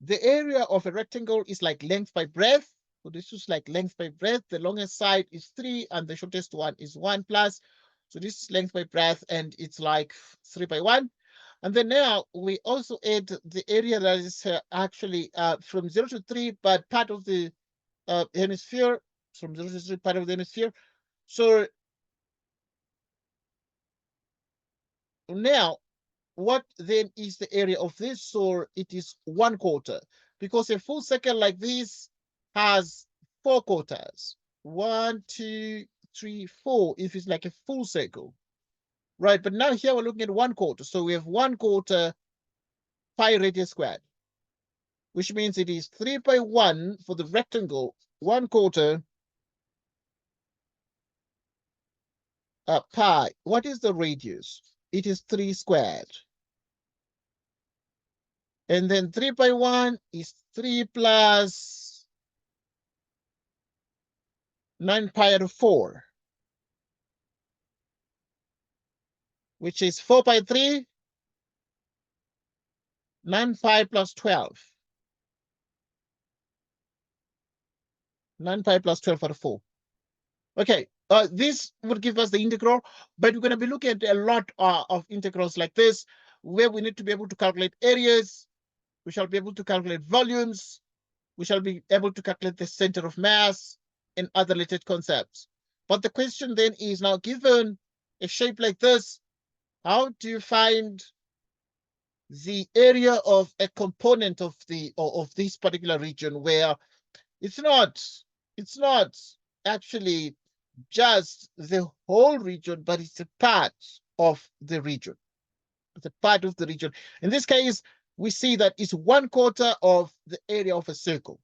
The area of a rectangle is like length by breadth. So this is like length by breadth. The longest side is 3, and the shortest one is 1 plus. So this is length by breadth, and it's like 3 by 1. And then now we also add the area that is actually from 0 to 3, but part of the hemisphere, from 0 to 3, part of the hemisphere. So now, what then is the area of this? So it is 1/4, because a full circle like this has 4 quarters. 1, 2, 3, 4, if it's like a full circle. Right, but now here we're looking at 1/4. So we have 1/4 pi radius squared. which means it is 3/1 for the rectangle, 1/4 pi. What is the radius? It is 3 squared. And then 3/1 is 3 plus 9 pi over 4, which is 4/3, 9 pi plus 12. 9 pi plus 12 over 4. Okay, this would give us the integral, but we're going to be looking at a lot of integrals like this, where we need to be able to calculate areas, we shall be able to calculate volumes, we shall be able to calculate the center of mass and other related concepts. But the question then is, now given a shape like this, how do you find the area of a component of this particular region, where it's not actually just the whole region, but it's a part of the region. It's a part of the region. In this case, we see that it's 1/4 of the area of a circle,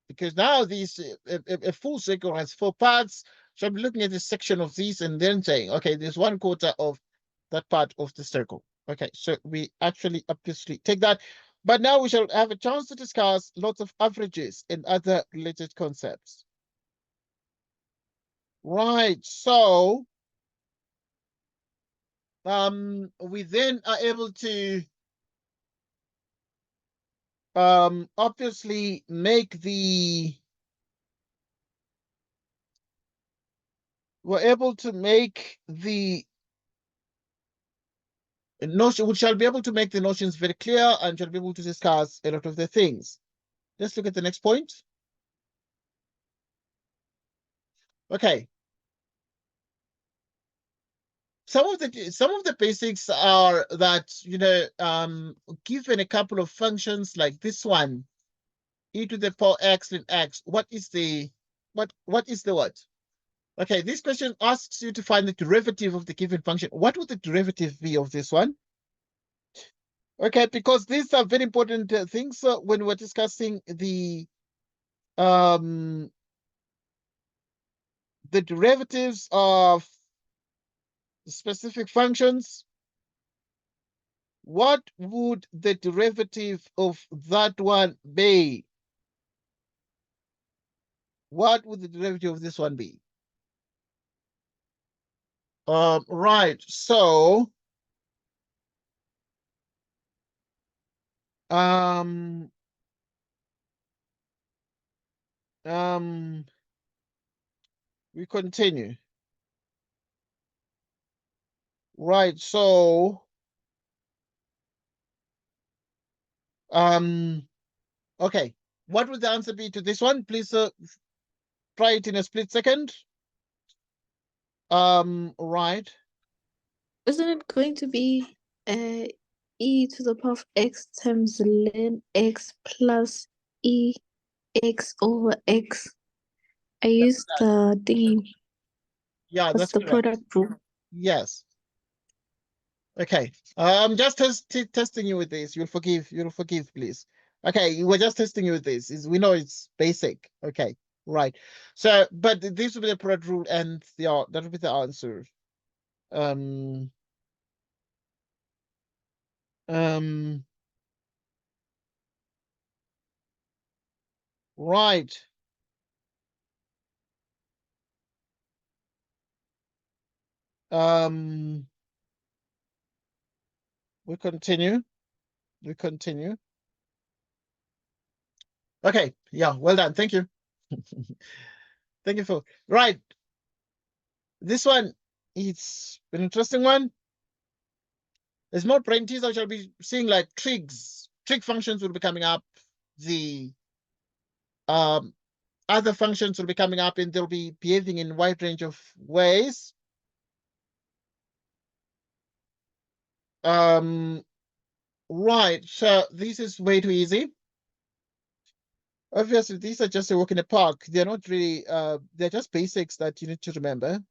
because now a full circle has 4 parts. So I'm looking at this section of these and then saying, okay, there's 1/4 of that part of the circle. Okay, so we actually obviously take that. But now we shall have a chance to discuss lots of averages and other related concepts. Right, so we then are able to obviously make we're able to make the notion, we shall be able to make the notions very clear and shall be able to discuss a lot of the things. Let's look at the next point. Okay. Some of the basics are that, given a couple of functions like this one, e to the power x and x, what is the what Okay, this question asks you to find the derivative of the given function. What would the derivative be of this one? Okay, because these are very important things when we're discussing the derivatives of specific functions. What would the derivative of that one be? What would the derivative of this one be? Right, so we continue. Right, so okay, what would the answer be to this one? Please try it in a split second. Right. Isn't it going to be e to the power of x times ln x plus e x over x? I used the thingy. Yeah, That's that's the correct. product rule. Yes. Okay. I'm just testing you with this. You'll forgive, please. Okay, we're just testing you with this. We know it's basic. Okay, right. So, but this will be the product rule, and that will be the answer. Right. We continue. Okay, yeah, well done. Thank you. Thank you for right. This one, it's an interesting one. There's more brain teasers. I shall be seeing like trigs. Trig functions will be coming up. The other functions will be coming up, and they'll be behaving in a wide range of ways. Right, so this is way too easy. Obviously, these are just a walk in the park. They're not really, they're just basics that you need to remember.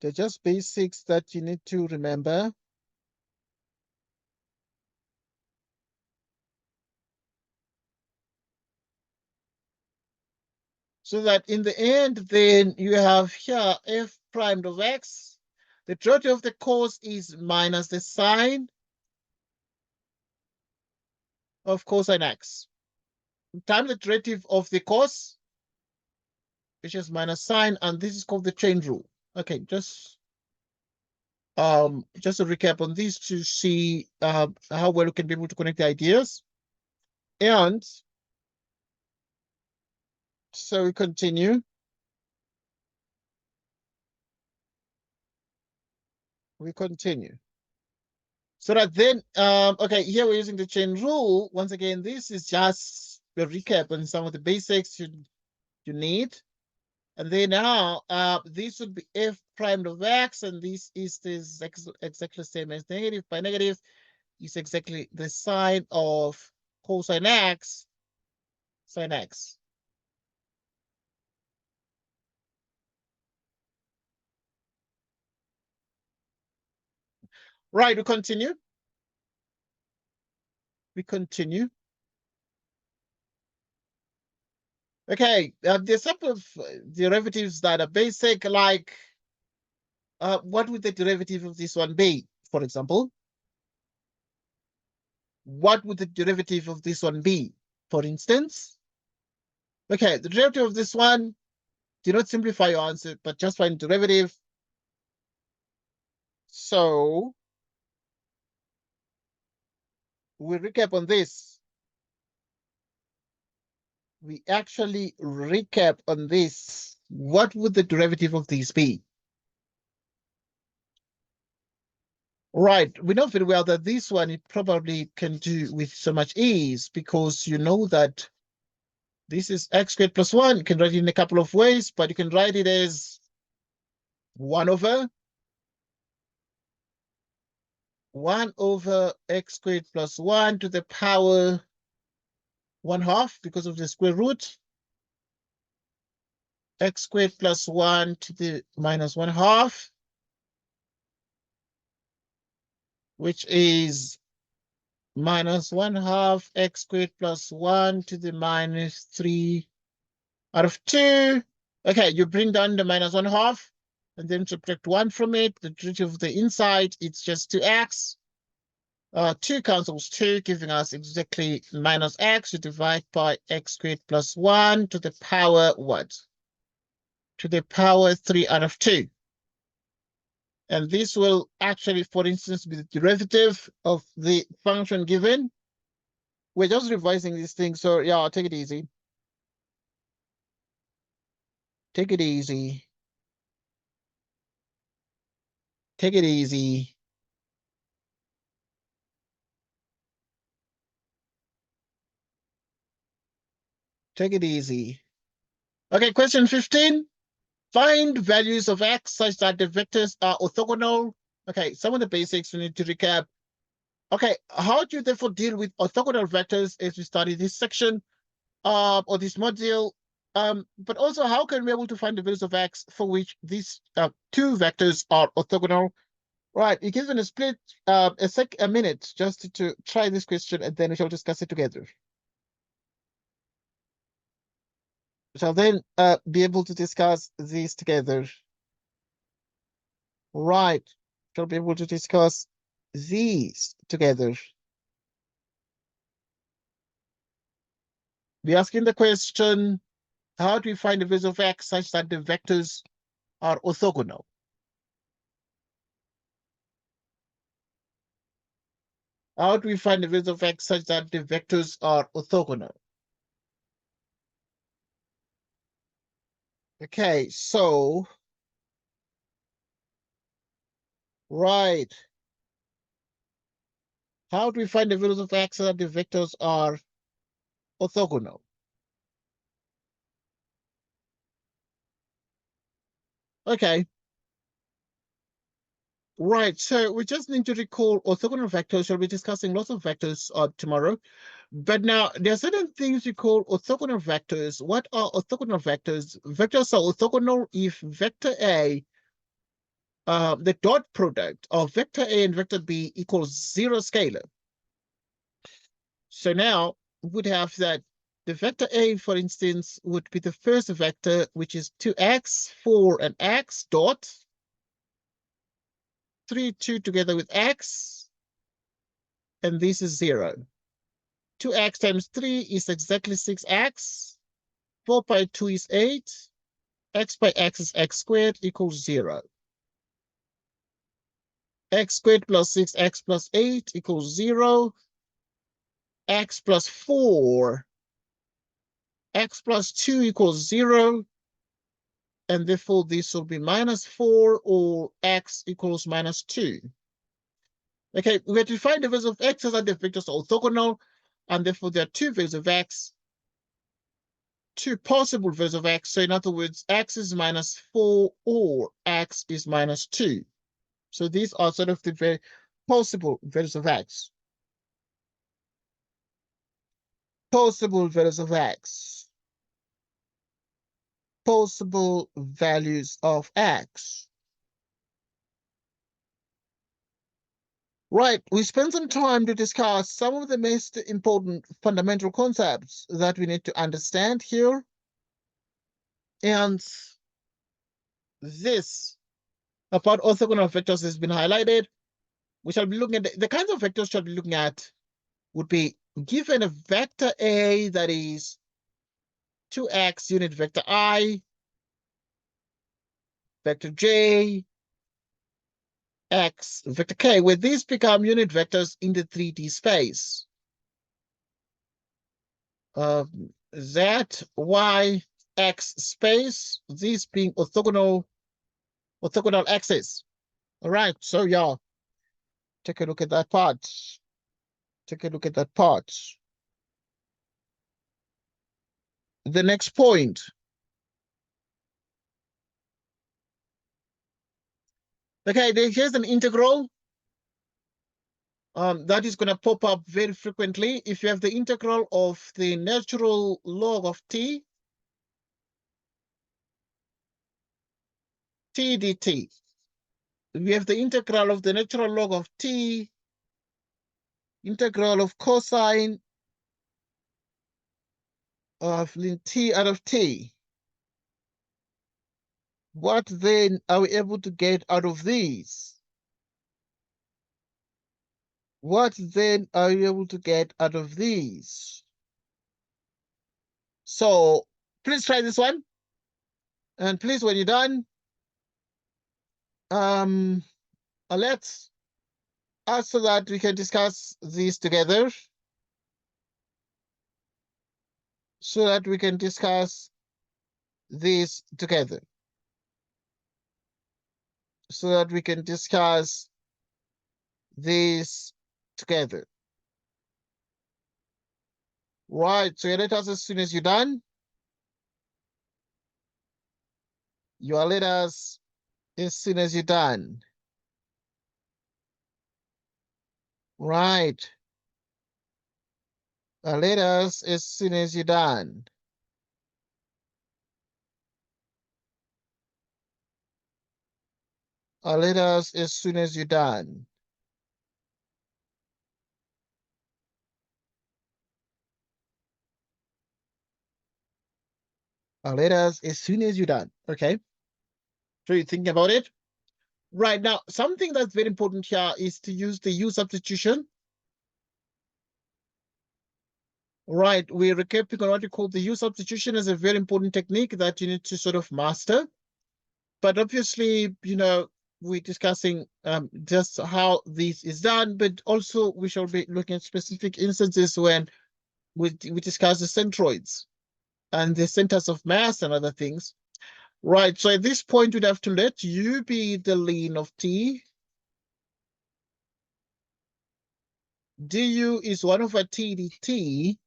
They're just basics that you need to remember. So that in the end, then you have here f prime of x. The derivative of the cos is minus the sine of cosine x times the derivative of the cos, which is minus sine, and this is called the chain rule. Okay, just to recap on these to see how well we can be able to connect the ideas. And so we continue. We continue. So that then, okay, here we're using the chain rule. Once again, this is just a recap on some of the basics you need. And then now, this would be f prime of x, and this is exactly the same as negative. By negative is exactly the sine of cosine x, sine x. Right, we continue. We continue. Okay, there's some of derivatives that are basic, like what would the derivative of this one be, for example? What would the derivative of this one be, for instance? Okay, the derivative of this one, do not simplify your answer, but just find derivative. So we recap on this. We actually recap on this. What would the derivative of these be? Right, we know very well that this one it probably can do with so much ease because you know that this is x squared plus 1. You can write it in a couple of ways, but you can write it as 1 over x squared plus 1 to the power 1/2 because of the square root. X squared plus 1 to the minus 1/2, which is minus 1/2 x squared plus 1 to the minus 3 out of 2. Okay, you bring down the minus 1/2 and then subtract 1 from it. The derivative of the inside, it's just 2x. 2 cancels 2, giving us exactly minus x. You divide by x squared plus 1 to the power what? To the power 3 out of 2. And this will actually, for instance, be the derivative of the function given. We're just revising this thing, so yeah, take it easy. Take it easy. Take it easy. Take it easy. Okay, question 15. Find values of x such that the vectors are orthogonal. Okay, some of the basics we need to recap. Okay, how do you therefore deal with orthogonal vectors as we study this section or this module? But also, how can we be able to find the values of x for which these two vectors are orthogonal? Right, you're given a split a minute just to try this question, and then we shall discuss it together. We shall then be able to discuss these together. Right, shall be able to discuss these together. We're asking the question, how do we find the values of x such that the vectors are orthogonal? How do we find the values of x such that the vectors are orthogonal? Okay, so, right. How do we find the values of x so that the vectors are orthogonal? Okay. Right, so we just need to recall orthogonal vectors. We'll be discussing lots of vectors tomorrow. But now there are certain things we call orthogonal vectors. What are orthogonal vectors? Vectors are orthogonal if vector A, the dot product of vector A and vector B equals 0 scalar. So now we would have that the vector A, for instance, would be the first vector, which is 2x, 4, and x dot 3, 2 together with x, and this is 0. 2x times 3 is exactly 6x. 4 by 2 is 8. X by x is x squared equals 0. X squared plus 6x plus 8 equals 0. X plus 4. X plus 2 equals 0. And therefore, this will be minus 4, or x equals minus 2. Okay, we have to find the values of x as the vectors are orthogonal, and therefore there are two values of x, two possible values of x. So in other words, x is minus 4 or x is minus 2. So these are sort of the very possible values of x. Possible values of x. Possible values of x. Right, we spent some time to discuss some of the most important fundamental concepts that we need to understand here. And this about orthogonal vectors has been highlighted. We shall be looking at the kinds of vectors we shall be looking at would be given a vector A that is 2x unit vector I, vector J, x, vector K, where these become unit vectors in the 3D space. Z, Y, X space, these being orthogonal axes. All right, so yeah, take a look at that part. Take a look at that part. The next point. Okay, here's an integral that is going to pop up very frequently. If you have the integral of the natural log of t dt. We have the integral of the natural log of t, integral of cosine of ln t out of t. What then are we able to get out of these? What then are you able to get out of these? So please try this one. And please, when you're done, let's so that we can discuss these together. So that we can discuss these together. So that we can discuss these together. Right, so let us as soon as you're done. Your letters as soon as you're done. Right. Letters as soon as you're done. Letters as soon as you're done. Letters as soon as you're done. Okay. So you're thinking about it? Right, now, something that's very important here is to use the U substitution. Right, we're recapping on what we call the U substitution as a very important technique that you need to sort of master. But obviously, you know, we're discussing just how this is done, but also we shall be looking at specific instances when we discuss the centroids and the centers of mass and other things. Right, so at this point, we'd have to let U be the ln of t. Du is 1 over t dt,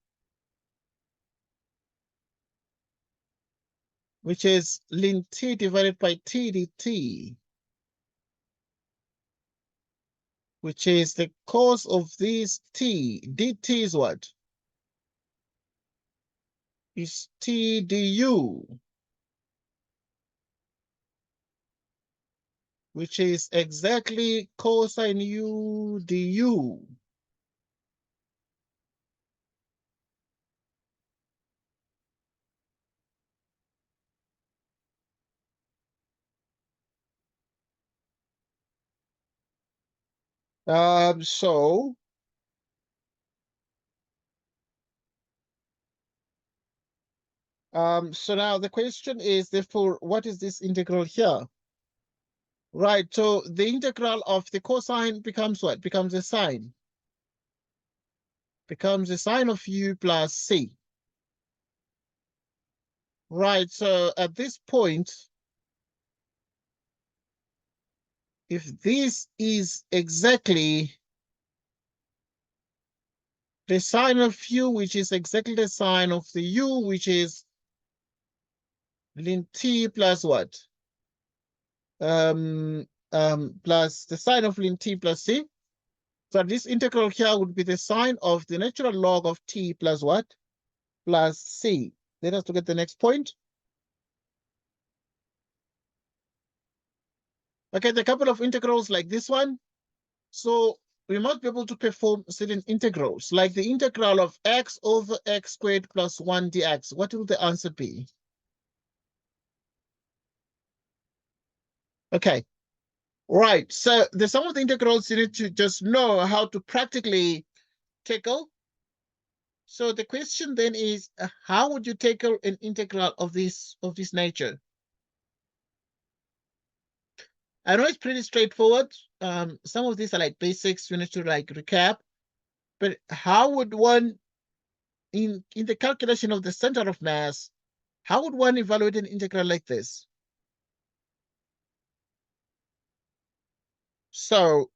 which is ln t divided by t dt, which is the cos of this t. dt is what? Is t du, which is exactly cosine u du. So now the question is, therefore, what is this integral here? Right, so the integral of the cosine becomes what? Becomes a sine. Becomes a sine of u plus c. Right, so at this point, if this is exactly the sine of u, which is exactly the sine of the u, which is ln t plus what? Plus the sine of ln t plus c. So this integral here would be the sine of the natural log of t plus what? Plus c. Let us look at the next point. Okay, the couple of integrals like this one. So we must be able to perform certain integrals, like the integral of x over x squared plus 1 dx. What will the answer be? Okay, right. So the sum of the integrals you need to just know how to practically tackle. So the question then is, how would you tackle an integral of this nature? I know it's pretty straightforward. Some of these are like basics. You need to like recap. But how would one, in the calculation of the center of mass, how would one evaluate an integral like this? So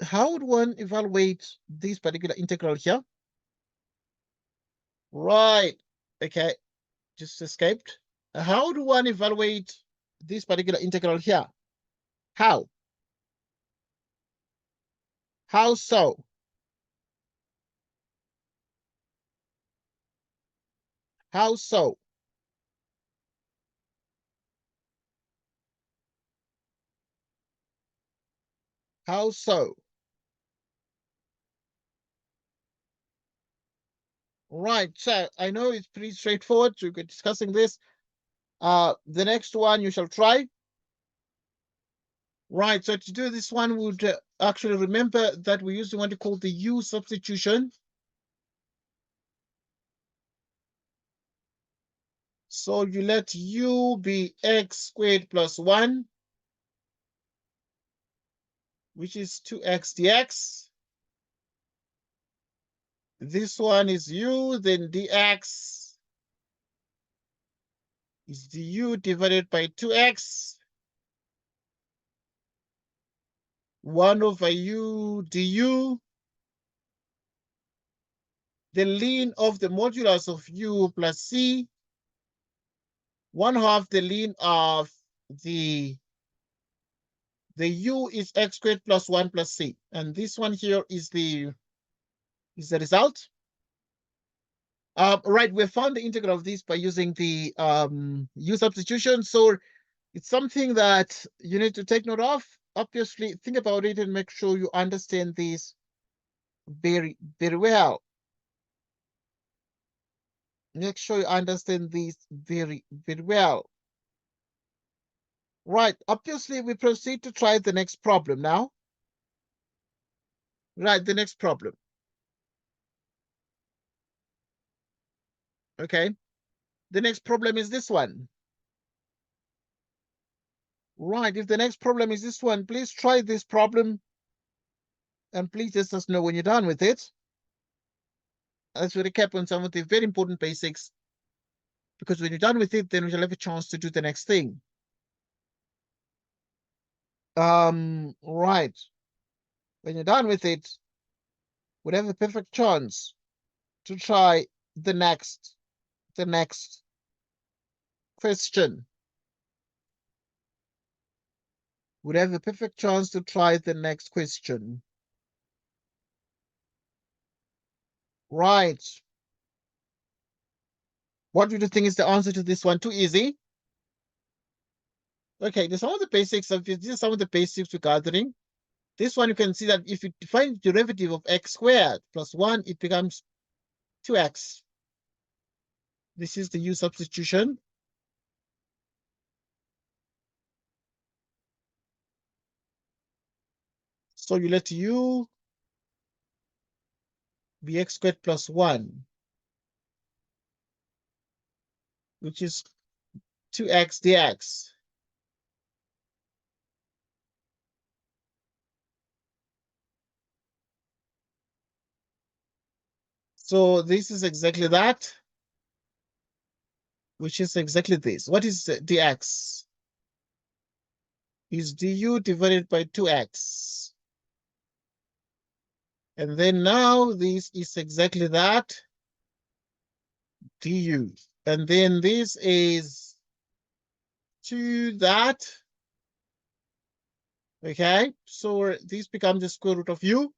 how would one evaluate this particular integral here? Right. Okay, just escaped. How do one evaluate this particular integral here? How? How so? How so? How so? Right, so I know it's pretty straightforward. We're discussing this. The next one you shall try. Right, so to do this one, we would actually remember that we use the one to call the U substitution. So you let U be x squared plus 1, which is 2x dx. This one is U, then dx is du divided by 2x. 1 over u du. The ln of the modulus of u plus c. 1/2 the ln of the u is x squared plus 1 plus c. And this one here is the result. Right, we found the integral of this by using the u substitution. So it's something that you need to take note of. Obviously, think about it and make sure you understand this very, very well. Make sure you understand this very, very well. Right, obviously, we proceed to try the next problem now. Right, the next problem. Okay, the next problem is this one. Right, if the next problem is this one, please try this problem and please let us know when you're done with it. Let's recap on some of the very important basics, because when you're done with it, then we shall have a chance to do the next thing. Right. When you're done with it, we'd have a perfect chance to try the next question. Would have a perfect chance to try the next question. Right. What do you think is the answer to this one? Too easy? Okay, there's some of the basics of this. These are some of the basics we're gathering. This one, you can see that if you define the derivative of x squared plus 1, it becomes 2x. This is the u substitution. So you let u be x squared plus 1, which is 2x dx. So this is exactly that, which is exactly this. What is dx? Is du divided by 2x. And then now this is exactly that, du. And then this is 2 that. Okay, so this becomes the square root of u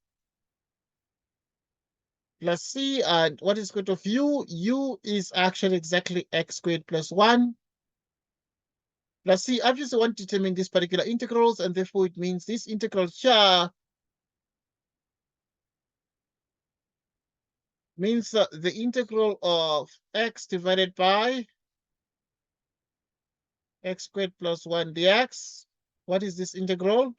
plus c. And what is square root of u? U is actually exactly x squared plus 1 plus c. Obviously, I want to determine these particular integrals, and therefore it means this integral here means the integral of x divided by x squared plus 1 dx. What is this integral?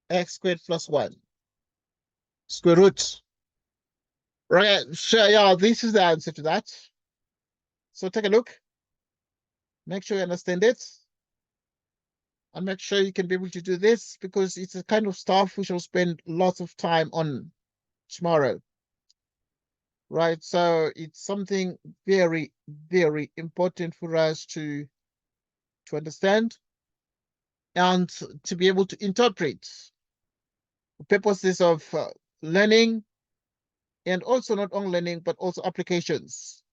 X squared plus 1 square root. Right, sure, yeah, this is the answer to that. So take a look. Make sure you understand it. And make sure you can be able to do this, because it's a kind of stuff we shall spend lots of time on tomorrow. Right, so it's something very, very important for us to understand and to be able to interpret the purposes of learning, and also not only learning, but also applications.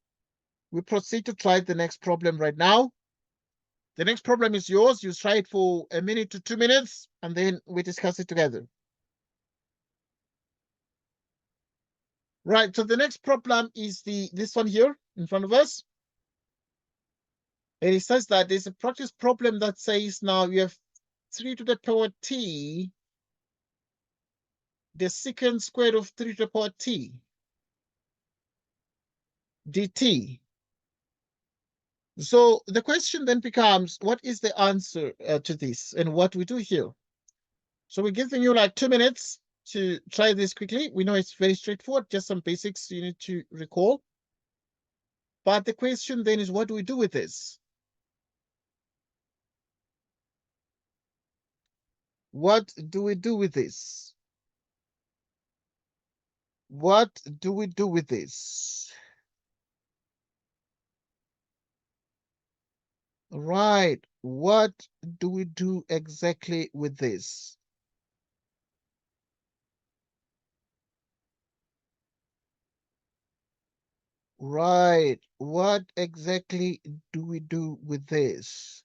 We proceed to try the next problem right now. The next problem is yours. You try it for a minute to 2 minutes, and then we discuss it together. Right, so the next problem is this one here in front of us. And it says that there's a practice problem that says now you have 3 to the power t, the secant squared of 3 to the power t, dt. So the question then becomes, what is the answer to this, and what we do here? So we're giving you like 2 minutes to try this quickly. We know it's very straightforward, just some basics you need to recall. But the question then is, what do we do with this? What do we do with this? What do we do with this? Right. What do we do exactly with this? Right. What exactly do we do with this?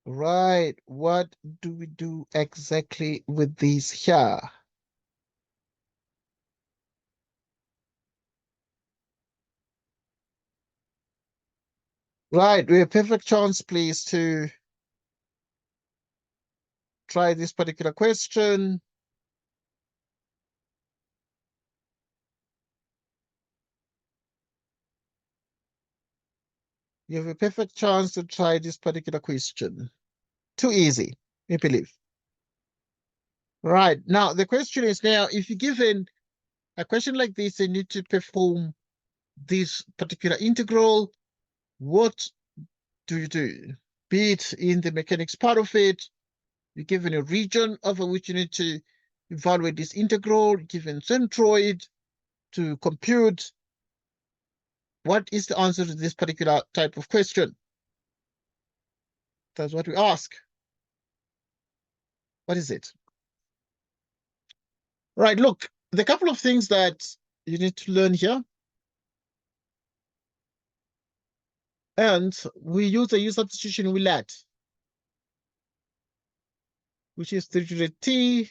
Right. What do we do exactly with these here? Right. We have perfect chance, please, to try this particular question. You have a perfect chance to try this particular question. Too easy, I believe. Right. Now, the question is now, if you're given a question like this, you need to perform this particular integral, what do you do? Be it in the mechanics part of it, you're given a region over which you need to evaluate this integral, given centroid to compute. What is the answer to this particular type of question? That's what we ask. What is it? Right, look, the couple of things that you need to learn here. And we use a U substitution we let, which is 3 to the t.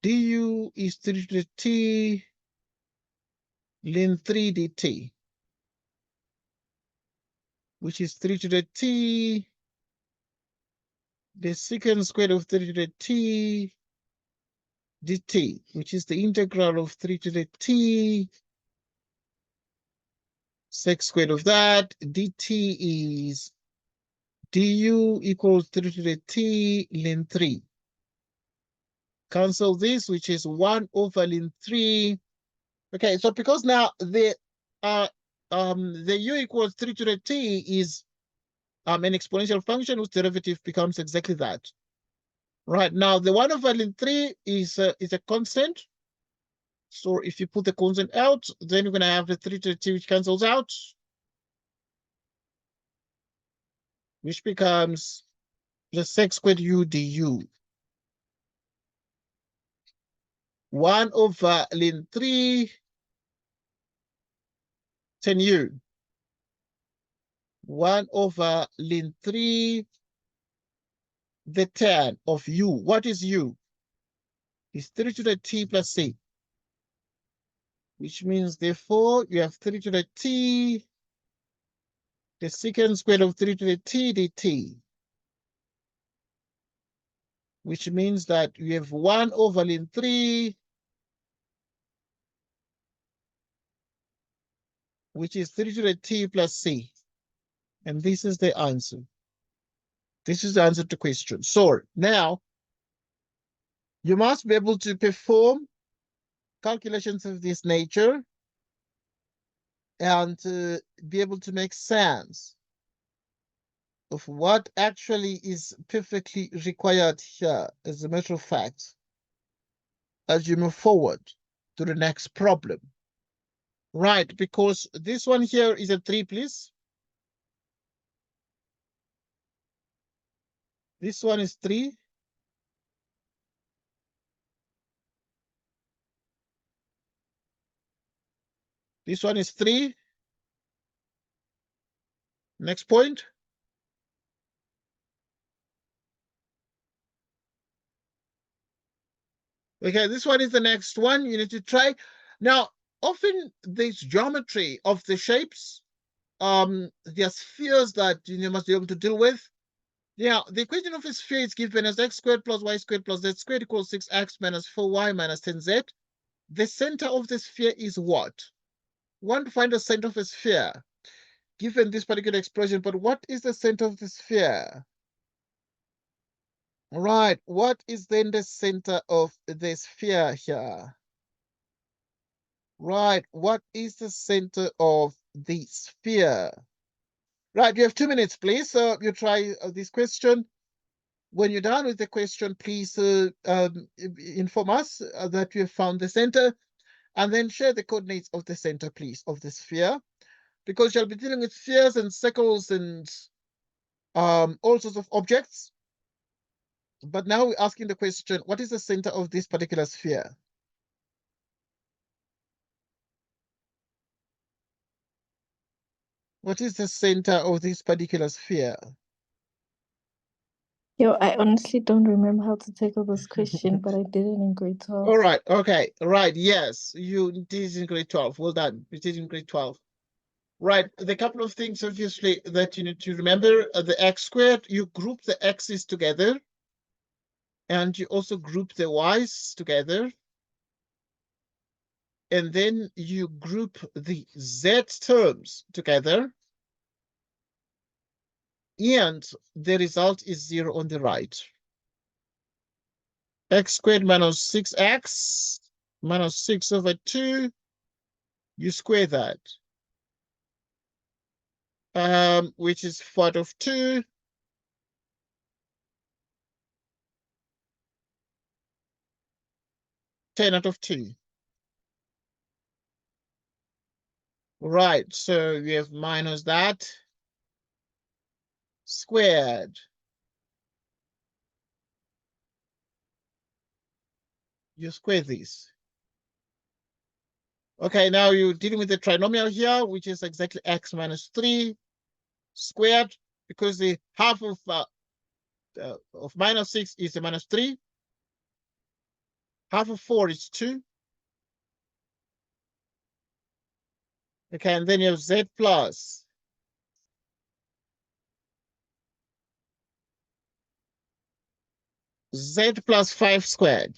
Du is 3 to the t ln 3 dt, which is 3 to the t, the secant squared of 3 to the t dt, which is the integral of 3 to the t sec squared of that, dt is du equals 3 to the t ln 3. Cancel this, which is 1 over ln 3. Okay, so because now the u equals 3 to the t is an exponential function whose derivative becomes exactly that. Right, now the 1 over ln 3 is a constant. So if you put the constant out, then you're going to have the 3 to the t, which cancels out, which becomes the sec squared u du. 1 over ln 3 10 u. 1 over ln 3 the tan of u. What is u? It's 3 to the t plus c, which means therefore you have 3 to the t, the secant squared of 3 to the t dt, which means that you have 1 over ln 3, which is 3 to the t plus c. And this is the answer. This is the answer to question. So now you must be able to perform calculations of this nature and be able to make sense of what actually is perfectly required here, as a matter of fact, as you move forward to the next problem. Right, because this one here is a 3, please. This one is 3. This one is 3. Next point. Okay, this one is the next one. You need to try. Now, often this geometry of the shapes, there are spheres that you must be able to deal with. Yeah, the equation of a sphere is given as x squared plus y squared plus z squared equals 6x minus 4y minus 10z. The center of the sphere is what? We want to find the center of a sphere, given this particular expression, but what is the center of the sphere? All right, what is then the center of the sphere here? Right, what is the center of the sphere? Right, you have 2 minutes, please. So you try this question. When you're done with the question, please inform us that you have found the center, and then share the coordinates of the center, please, of the sphere, because you'll be dealing with spheres and circles and all sorts of objects. But now we're asking the question, what is the center of this particular sphere? What is the center of this particular sphere? Yo, I honestly don't remember how to tackle this question, but I did it in grade 12. All right, okay, right, yes, you did in grade 12. Well done, you did in grade 12. Right, the couple of things, obviously, that you need to remember, the x squared, you group the x's together, and you also group the y's together, and then you group the z terms together, and the result is 0 on the right. X squared minus 6x minus 6 over 2, you square that, which is 4 out of 2. Ten out of 2. Right, so we have minus that squared. You square this. Okay, now you're dealing with the trinomial here, which is exactly x minus 3 squared, because the half of minus 6 is a minus 3. Half of 4 is 2. Okay, and then you have z plus z plus 5 squared,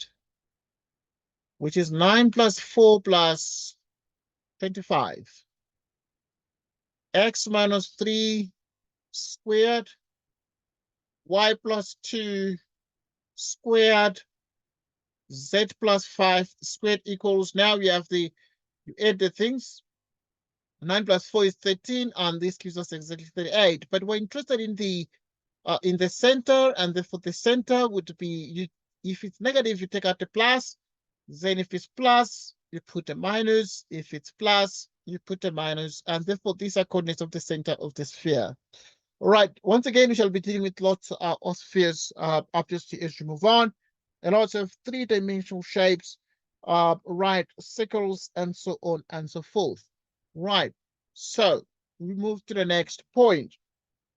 which is 9 plus 4 plus 25. x minus 3 squared, y plus 2 squared, z plus 5 squared equals, now you add the things. 9 plus 4 is 13, and this gives us exactly 38. But we're interested in the center, and therefore the center would be, if it's negative, you take out the plus. Then if it's plus, you put a minus. If it's plus, you put a minus. And therefore, these are coordinates of the center of the sphere. All right. Once again, we shall be dealing with lots of spheres obviously as we move on. And lots of three-dimensional shapes, right, circles, and so on and so forth. Right. So we move to the next point.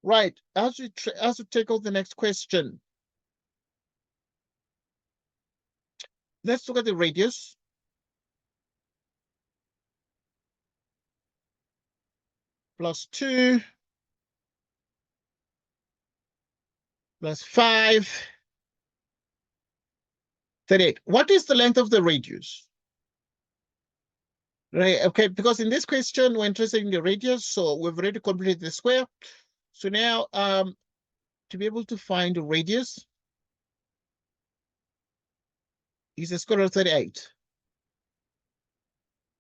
Right. As we tackle the next question, let's look at the radius. Plus 2 plus 5, 38. What is the length of the radius? Right, okay, because in this question, we're interested in the radius, so we've already completed the square. So now, to be able to find the radius is the square root of 38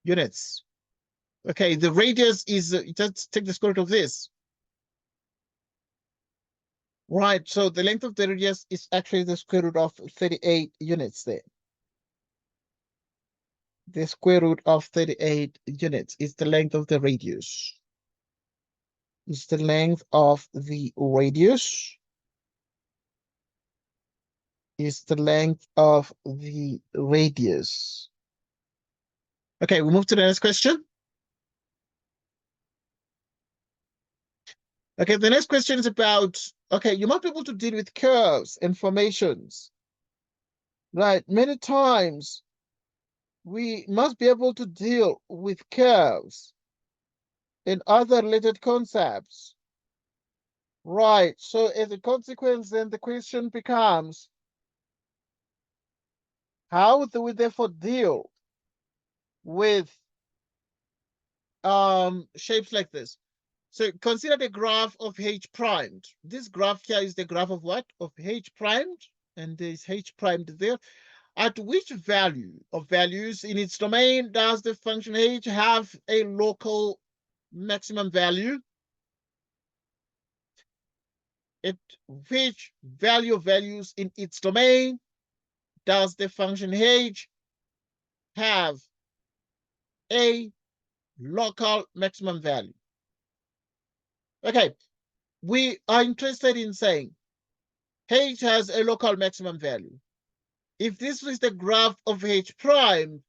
units. Okay, the radius is, just take the square root of this. Right, so the length of the radius is actually the square root of 38 units there. The square root of 38 units is the length of the radius. Is the length of the radius. Is the length of the radius. Okay, we move to the next question. Okay, the next question is about, okay, you must be able to deal with curves and formations. Right, many times we must be able to deal with curves and other related concepts. Right, so as a consequence, then the question becomes, how do we therefore deal with shapes like this? So consider the graph of H primed. This graph here is the graph of what? Of H primed, and there's H primed there. At which value of values in its domain does the function H have a local maximum value? At which value of values in its domain does the function H have a local maximum value? Okay, we are interested in saying H has a local maximum value. If this is the graph of H prime,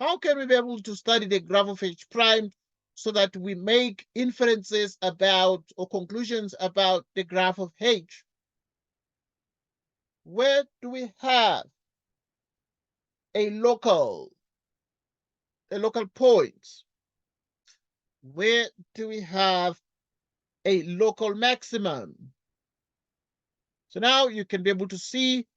how can we be able to study the graph of H prime so that we make inferences about or conclusions about the graph of H? Where do we have a local point? Where do we have a local maximum? So now you can be able to see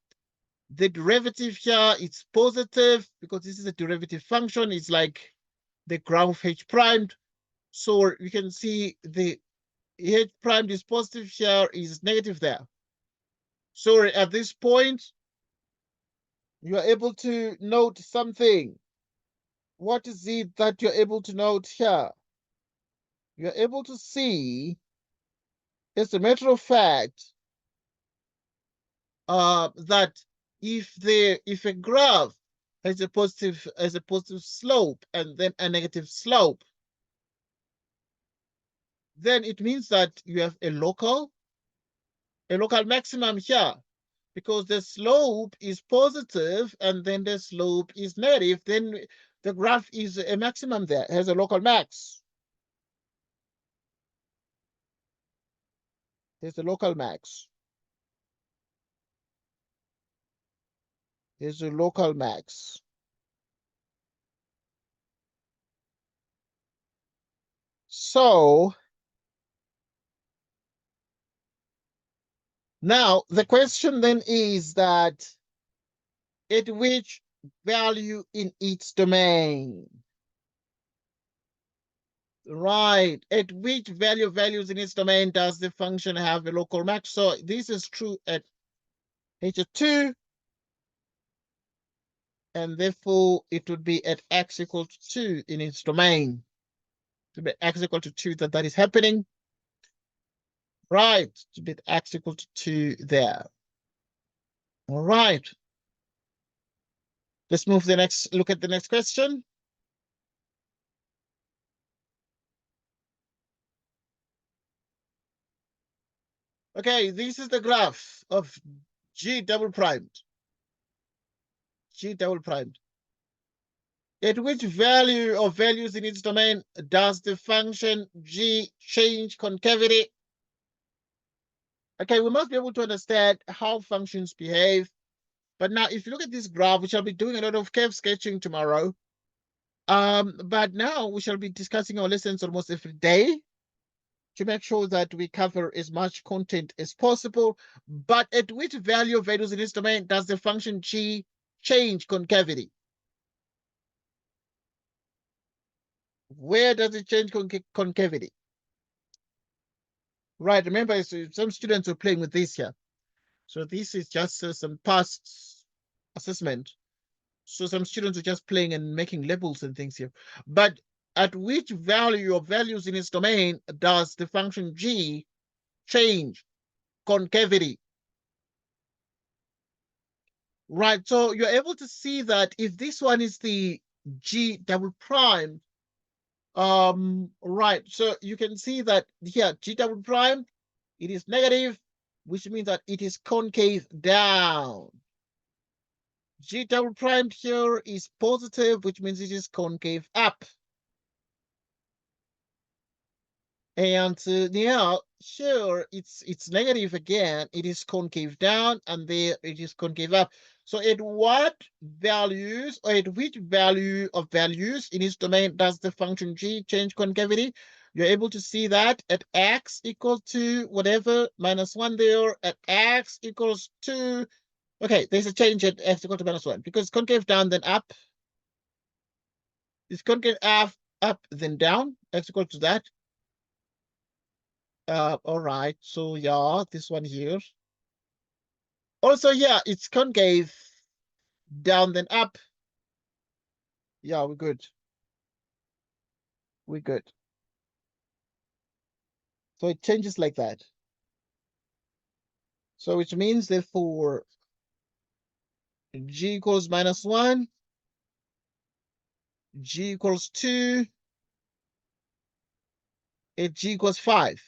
the derivative here. It's positive because this is a derivative function. It's like the graph of H primed. So you can see the H primed is positive here, is negative there. So at this point, you are able to note something. What is it that you're able to note here? You're able to see, as a matter of fact, that if a graph has a positive slope and then a negative slope, then it means that you have a local maximum here, because the slope is positive and then the slope is negative, then the graph is a maximum there, has a local max. There's a local max. There's a local max. So now the question then is that at which value in its domain? Right. At which values in its domain does the function have a local max? So this is true at h2, and therefore it would be at x equal to 2 in its domain. To be x equal to 2 that is happening. Right. To be x equal to 2 there. All right. Let's move the next, look at the next question. Okay, this is the graph of G double primed. G double primed. At which value or values in its domain does the function G change concavity? Okay, we must be able to understand how functions behave. But now, if you look at this graph, we shall be doing a lot of curve sketching tomorrow. But now we shall be discussing our lessons almost every day to make sure that we cover as much content as possible. But at which value of values in this domain does the function G change concavity? Where does it change concavity? Right, remember, some students are playing with this here. So this is just some past assessment. So some students are just playing and making labels and things here. But at which value or values in its domain does the function G change concavity? Right, so you're able to see that if this one is the G double prime, right, so you can see that here, G double prime, it is negative, which means that it is concave down. G double prime here is positive, which means it is concave up. And now here it's negative again, it is concave down, and there it is concave up. So at what values, or at which value of values in its domain does the function G change concavity? You're able to see that at x equal to whatever minus 1 there, at x equals to, okay, there's a change at x equal to minus 1 because concave down then up. It's concave up then down, x equal to that. All right, so yeah, this one here. Also, yeah, it's concave down then up. Yeah, we're good. We're good. So it changes like that. So which means therefore G equals minus 1, G equals 2, and G equals 5.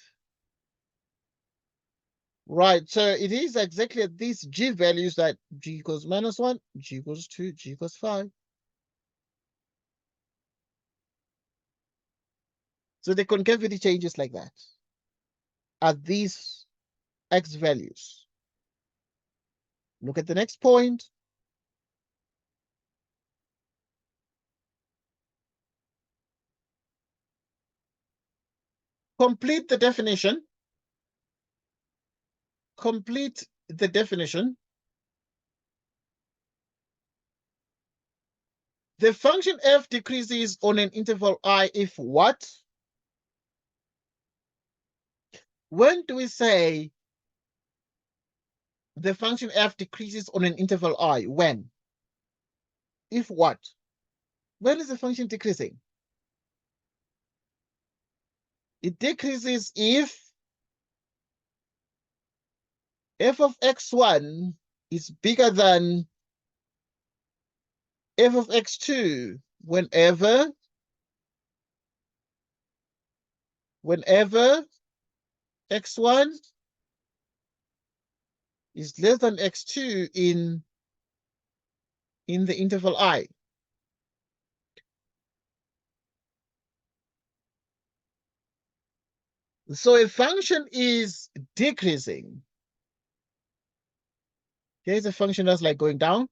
Right, so it is exactly at these G values that G equals minus 1, G equals 2, G equals 5. So the concavity changes like that at these X values. Look at the next point. Complete the definition. Complete the definition. The function f decreases on an interval I if what? When do we say the function f decreases on an interval I? When? If what? When is the function decreasing? It decreases if f of x1 is bigger than f of x2 whenever x1 is less than x2 in the interval I. So a function is decreasing. Here's a function that's like going down.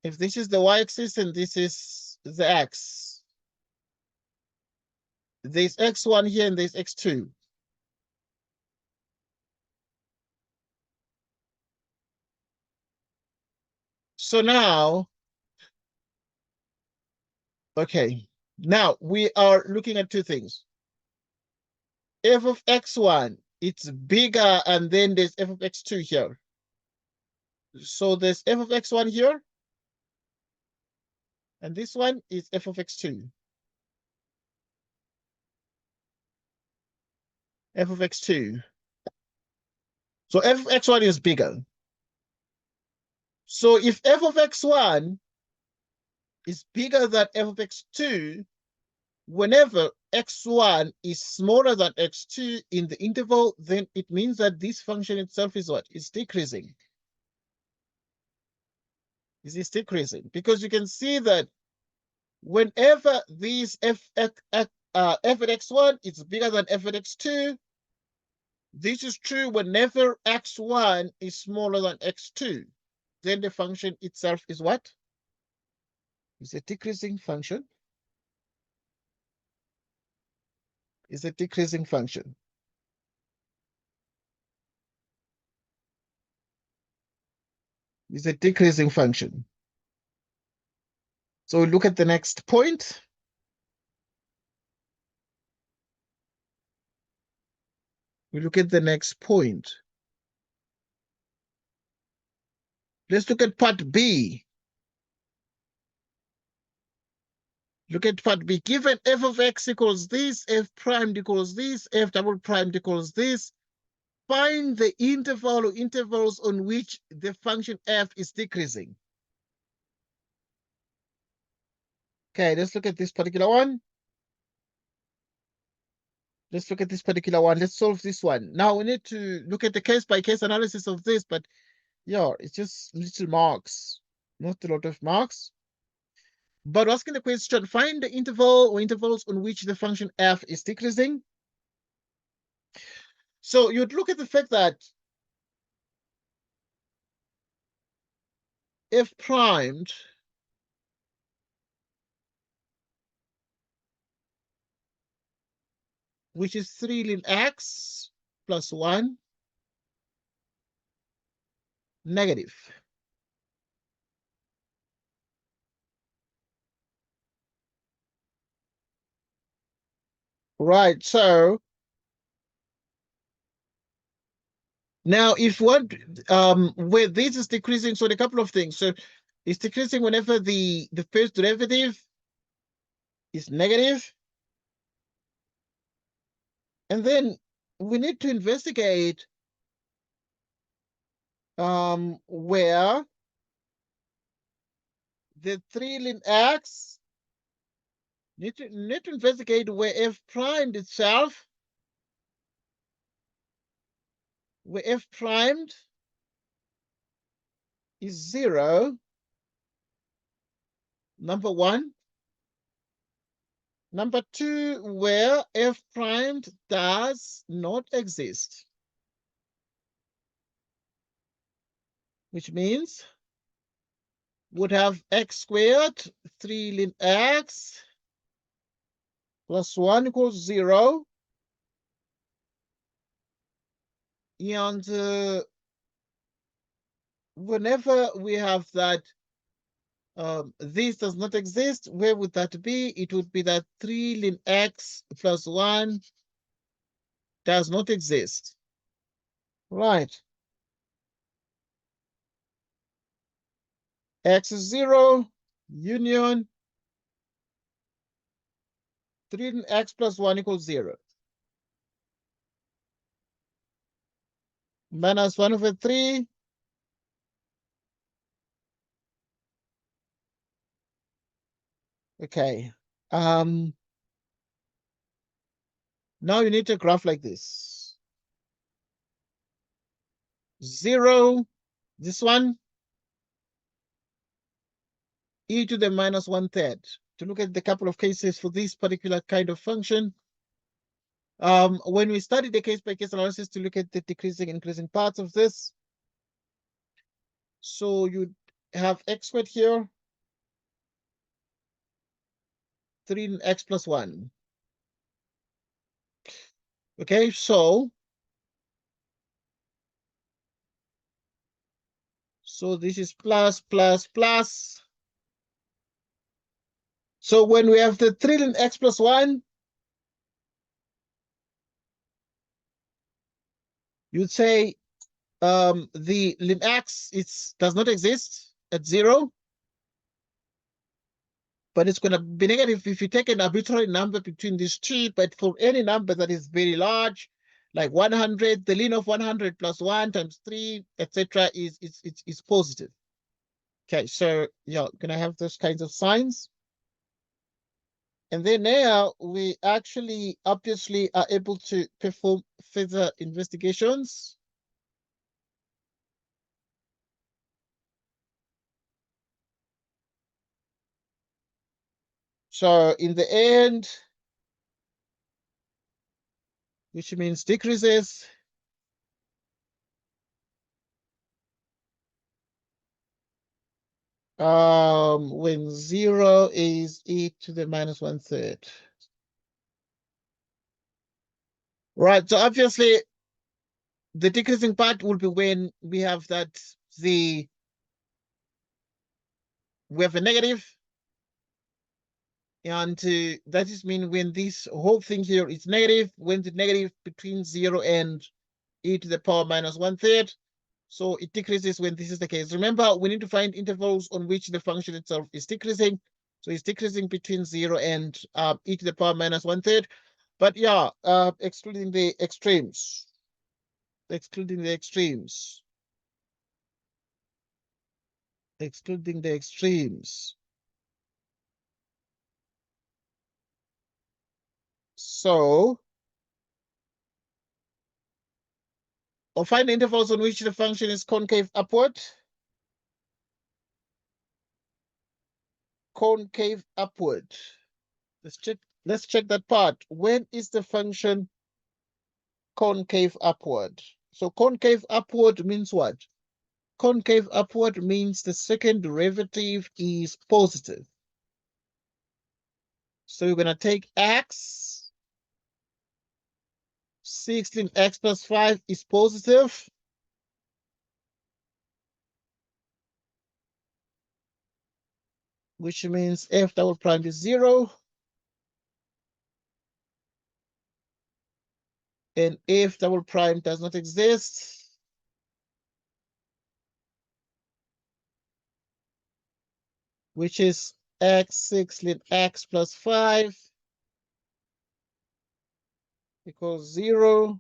If this is the y-axis and this is the x, there's x1 here and there's x2. So now, okay, Now we are looking at two things. F of x1, it's bigger, and then there's f of x2 here. So there's f of x1 here, and this one is f of x2. F of x2. So f of x1 is bigger. So if f of x1 is bigger than f of x2, whenever x1 is smaller than x2 in the interval, then it means that this function itself is what? It's decreasing. It's decreasing, because you can see that whenever these f at x1 is bigger than f at x2, this is true whenever x1 is smaller than x2. Then the function itself is what? It's a decreasing function. It's a decreasing function. It's a decreasing function. So look at the next point. We look at the next point. Let's look at part B. Look at part B. Given f of x equals this, f prime equals this, f double prime equals this, find the interval or intervals on which the function f is decreasing. Okay, let's look at this particular one. Let's look at this particular one. Let's solve this one. Now we need to look at the case-by-case analysis of this, but yeah, it's just little marks, not a lot of marks. But asking the question, find the interval or intervals on which the function f is decreasing. So you'd look at the fact that f primed which is 3 ln x plus 1 negative. Right, so now if what where this is decreasing, so a couple of things. So it's decreasing whenever the first derivative is negative. And then we need to investigate where the 3 ln x need to investigate where f primed itself, where f primed is 0, number 1. Number 2, where f primed does not exist, which means would have x squared 3 ln x plus 1 equals 0. And whenever we have that this does not exist, where would that be? It would be that 3 ln x plus 1 does not exist. Right. X is 0, union 3 ln x plus 1 equals 0. Minus 1 over 3. Okay. Now you need to graph like this. 0, this one, e to the minus 1/3. To look at the couple of cases for this particular kind of function, when we study the case-by-case analysis to look at the decreasing, increasing parts of this, so you have x squared here, 3 ln x plus 1. Okay, so this is plus, plus, plus. So when we have the 3 ln x plus 1, you'd say the ln x does not exist at 0, but it's going to be negative if you take an arbitrary number between these two. But for any number that is very large, like 100, the ln of 100 plus 1 times 3, etc., is positive. Okay, so you're going to have those kinds of signs. And then now we actually obviously are able to perform further investigations. So in the end, which means decreases, when 0 is e to the minus 1/3. Right, so obviously the decreasing part will be when we have that we have a negative, and that is mean when this whole thing here is negative, when the negative between 0 and e to the power minus 1/3. So it decreases when this is the case. Remember, we need to find intervals on which the function itself is decreasing. So it's decreasing between 0 and e to the power minus 1/3. But yeah, excluding the extremes. Excluding the extremes. Excluding the extremes. So, or find intervals on which the function is concave upward. Concave upward. Let's check that part. When is the function concave upward? So concave upward means what? Concave upward means the second derivative is positive. So we're going to take x. 16 x plus 5 is positive. Which means f double prime is 0. And if double prime does not exist, which is x6 ln x plus 5 equals 0,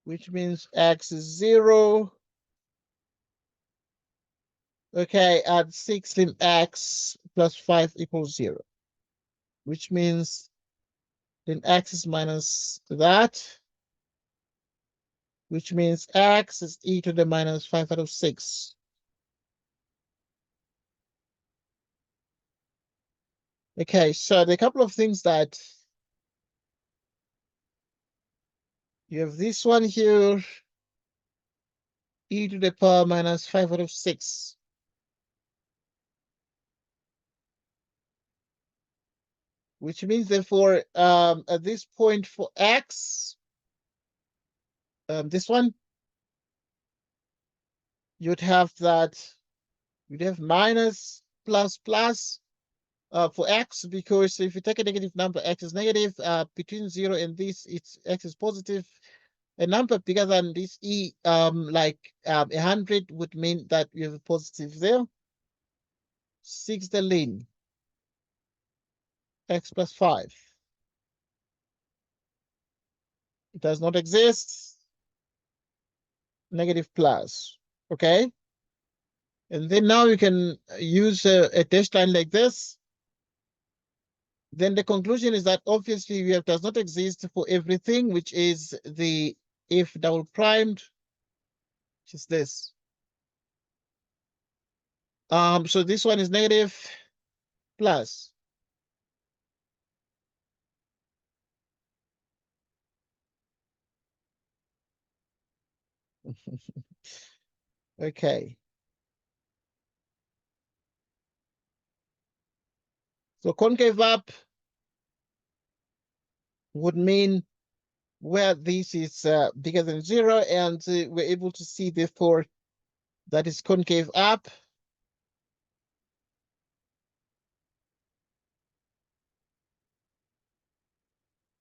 which means x is 0. Okay, add 6 ln x plus 5 equals 0, which means then x is minus that, which means x is e to the minus 5 out of 6. Okay, so there are a couple of things that you have this one here, e to the power minus 5 out of 6. Which means therefore, at this point for x, this one, you'd have minus plus plus for x, because if you take a negative number, x is negative. Between 0 and this, x is positive. A number bigger than this e, like 100, would mean that you have a positive there. 6 the ln x plus 5. It does not exist. Negative plus. Okay. And then now you can use a dash line like this. Then the conclusion is that obviously we have does not exist for everything, which is the if double primed, which is this. So this one is negative plus. Okay. So concave up would mean where this is bigger than 0, and we're able to see therefore that is concave up.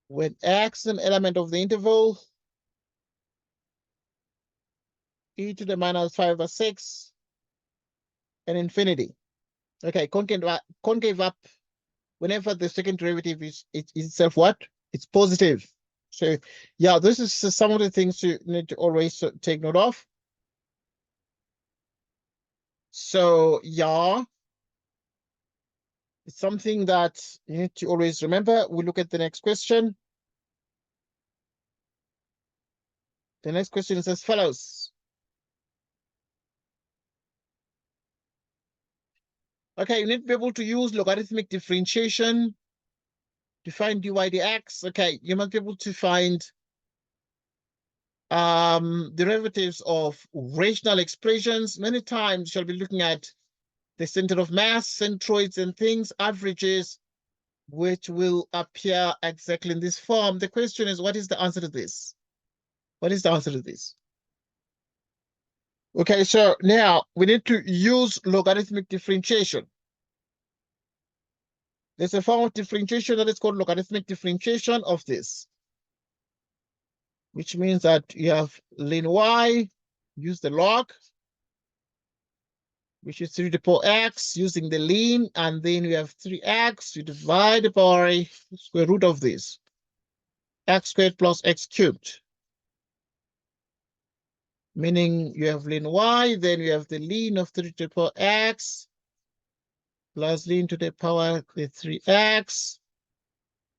when x is an element of the interval, e to the minus 5 or 6, and infinity. Okay, concave up, whenever the second derivative is itself what? It's positive. So yeah, this is some of the things you need to always take note of. So yeah, it's something that you need to always remember. We look at the next question. The next question is as follows. Okay, you need to be able to use logarithmic differentiation to find dy dx. Okay, you must be able to find derivatives of rational expressions. Many times you'll be looking at the center of mass, centroids and things, averages, which will appear exactly in this form. The question is, what is the answer to this? What is the answer to this? Okay, so now we need to use logarithmic differentiation. There's a form of differentiation that is called logarithmic differentiation of this, which means that you have ln y, use the log, which is 3 to the power x, using the ln, and then we have 3x, you divide by square root of this, x squared plus x cubed. Meaning you have ln y, then you have the ln of 3 to the power x, plus ln to the power the 3x,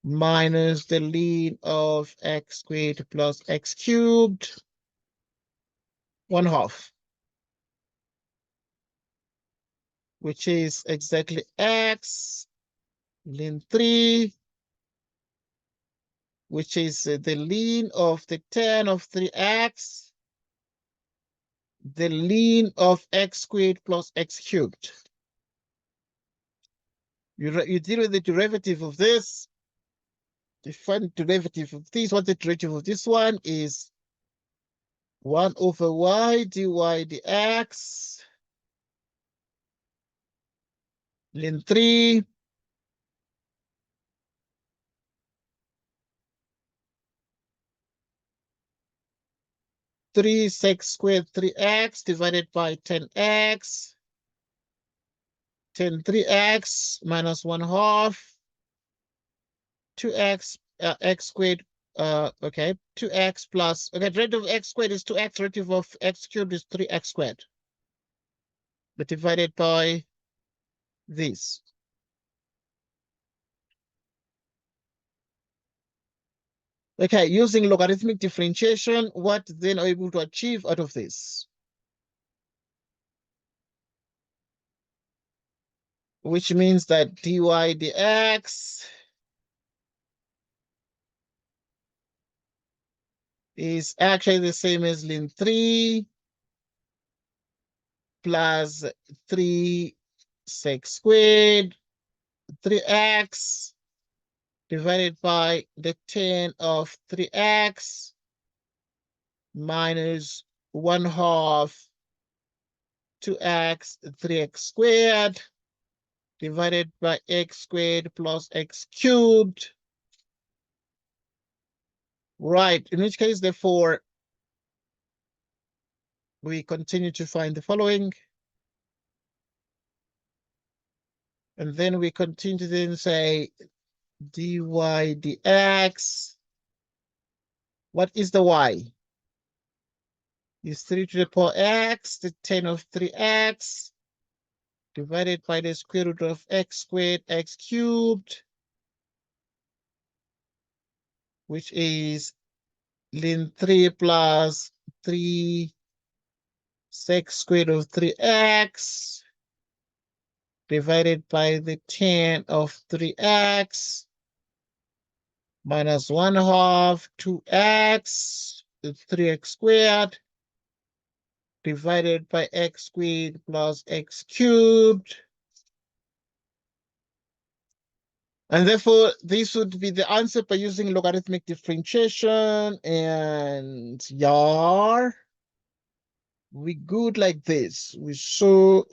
minus the ln of x squared plus x cubed, 1/2, which is exactly x, ln 3, which is the ln of the 10 of 3x, the ln of x squared plus x cubed. You deal with the derivative of this. To find the derivative of this, what the derivative of this one is 1 over y dy dx, ln 3, three sec squared 3x divided by 10x, 10 3x minus 1/2, 2x x squared, okay, 2x plus, okay, derivative of x squared is 2x, derivative of x cubed is 3x squared, but divided by this. Okay, using logarithmic differentiation, what then are we able to achieve out of this? Which means that dy dx is actually the same as ln 3 plus 3 sec squared 3x divided by the 10 of 3x minus 1/2 2x 3x squared divided by x squared plus x cubed. Right, in which case, therefore, we continue to find the following. And then we continue to then say dy dx. What is the y? Is 3 to the power x, the 10 of 3x, divided by the square root of x squared, x cubed, which is ln 3 plus 3 sec squared of 3x, divided by the 10 of 3x, minus 1/2 2x, 3x squared, divided by x squared plus x cubed. And therefore, this would be the answer by using logarithmic differentiation. And yeah, we good like this. We so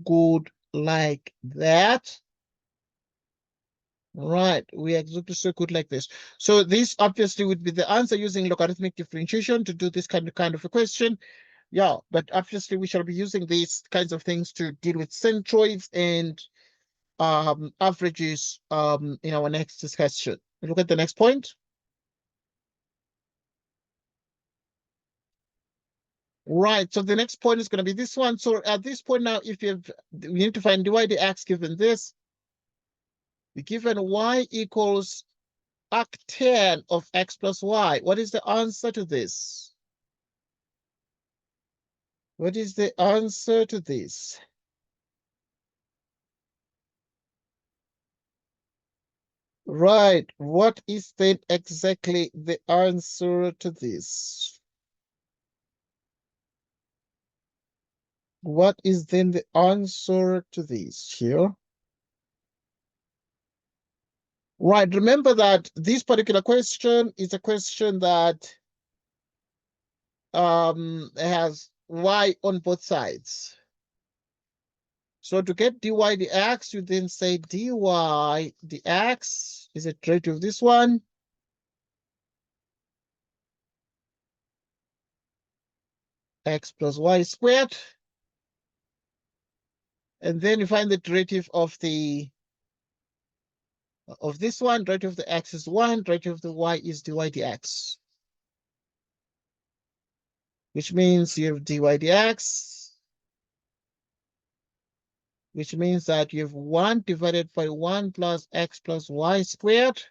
good like that. Right, we execute circuit like this. So this obviously would be the answer using logarithmic differentiation to do this kind of a question. Yeah, but obviously we shall be using these kinds of things to deal with centroids and averages in our next discussion. Look at the next point. Right, so the next point is going to be this one. So at this point now, if you have, we need to find dy dx given this, given y equals arctan of x plus y. What is the answer to this? What is the answer to this? Right, what is then exactly the answer to this? What is then the answer to this here? Right, remember that this particular question is a question that has y on both sides. So to get dy dx, you then say dy dx is a derivative of this one. X plus y squared. And then you find the derivative of this one. Derivative of the x is 1. Derivative of the y is dy dx. Which means you have dy dx. Which means that you have 1 divided by 1 plus x plus y squared.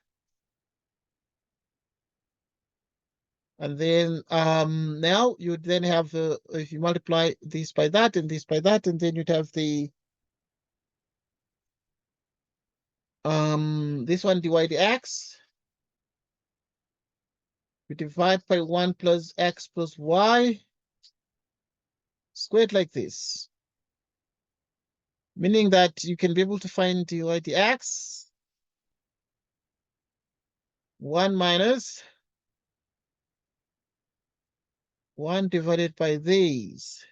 And then now you then have, if you multiply this by that and this by that, and then you'd have the this one dy dx. You divide by 1 plus x plus y squared like this. Meaning that you can be able to find dy dx 1 minus 1 divided by these.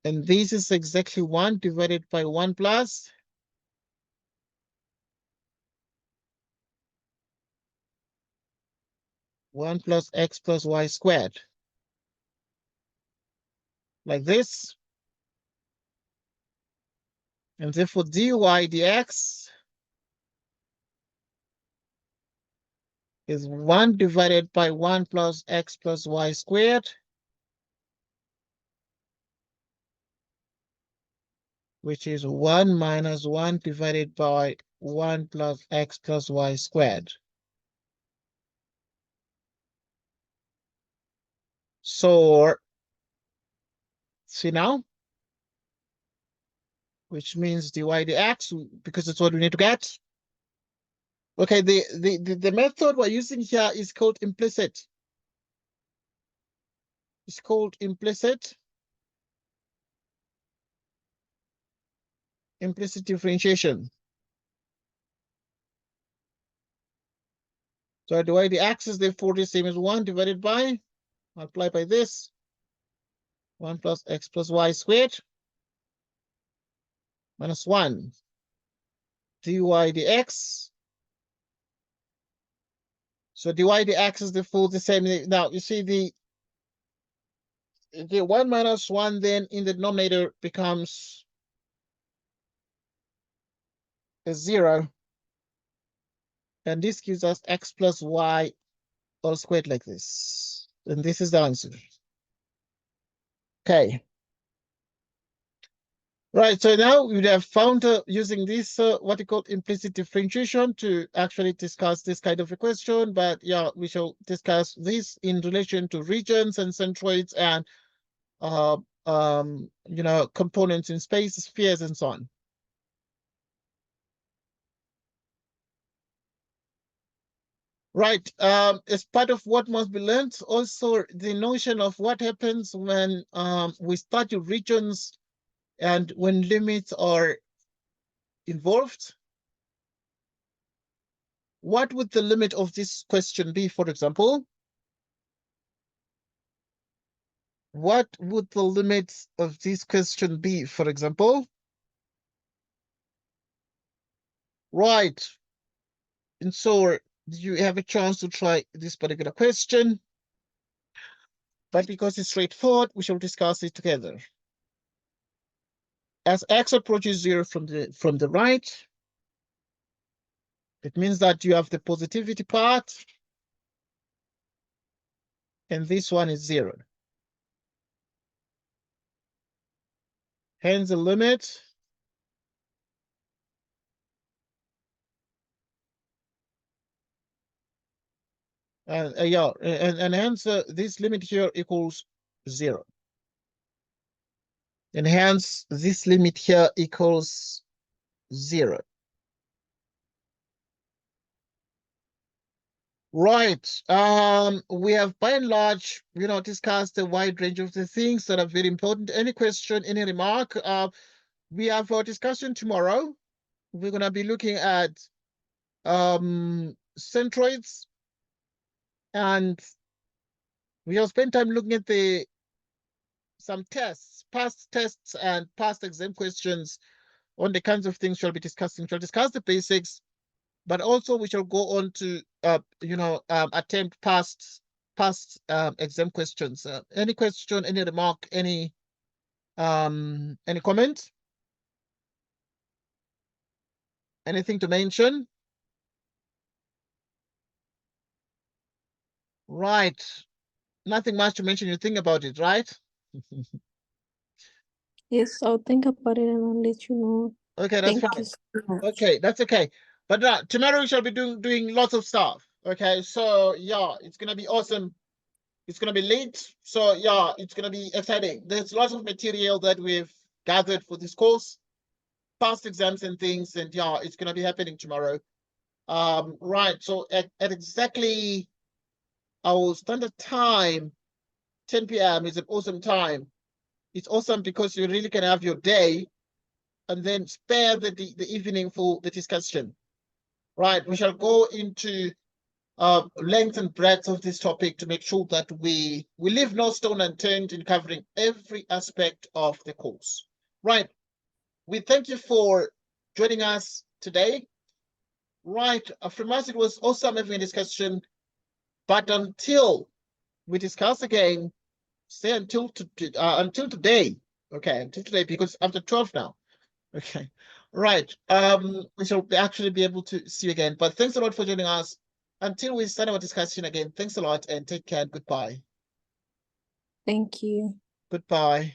And this is exactly 1 divided by 1 plus 1 plus x plus y squared. Like this. And therefore dy dx is 1 divided by 1 plus x plus y squared, which is 1 minus 1 divided by 1 plus x plus y squared. So, see now? Which means dy dx, because it's what we need to get. Okay, the method we're using here is called implicit. It's called implicit differentiation. So dy dx is therefore the same as 1 divided by, multiply by this, 1 plus x plus y squared minus 1 dy dx. So dy dx is therefore the same. Now you see the 1 minus 1 then in the denominator becomes a 0. And this gives us x plus y all squared like this. And this is the answer. Okay. Right, so now we have found using this what we call implicit differentiation to actually discuss this kind of a question. But yeah, we shall discuss this in relation to regions and centroids and components in space, spheres, and so on. Right. As part of what must be learned, also the notion of what happens when we study regions and when limits are involved. What would the limit of this question be, for example? What would the limit of this question be, for example? Right. And so you have a chance to try this particular question. But because it's straightforward, we shall discuss it together. As x approaches 0 from the right, it means that you have the positivity part, and this one is 0. Hence the limit and hence this limit here equals 0. And hence this limit here equals 0. Right. We have by and large, discussed a wide range of the things that are very important. Any question, any remark? We have our discussion tomorrow. We're gonna be looking at centroids, and we'll spend time looking at some tests, past tests and past exam questions on the kinds of things we'll be discussing. We'll discuss the basics, but also we shall go on to attempt past exam questions. Any question, any remark, any comment, anything to mention? Right, nothing much to mention. You think about it, right? Yes, I'll think about it and I'll let you know. Okay, that's Thank you fine. so much. Okay, that's okay. But tomorrow we shall be doing lots of stuff. Okay, so yeah, it's gonna be awesome. It's gonna be late, so yeah, it's gonna be exciting. There's lots of material that we've gathered for this course, past exams and things, and yeah, it's gonna be happening tomorrow. Right. So at exactly our standard time, 10 p.m. is an awesome time. It's awesome because you really can have your day and then spare the evening for the discussion. Right. We shall go into length and breadth of this topic to make sure that we leave no stone unturned in covering every aspect of the course. Right. We thank you for joining us today. Right. From us, it was awesome having a discussion. But until we discuss again, say until today. Okay, until today, because after 12 now. Okay. Right. We shall actually be able to see you again. But thanks a lot for joining us. Until we start our discussion again, thanks a lot and take care and goodbye. Thank you. Goodbye.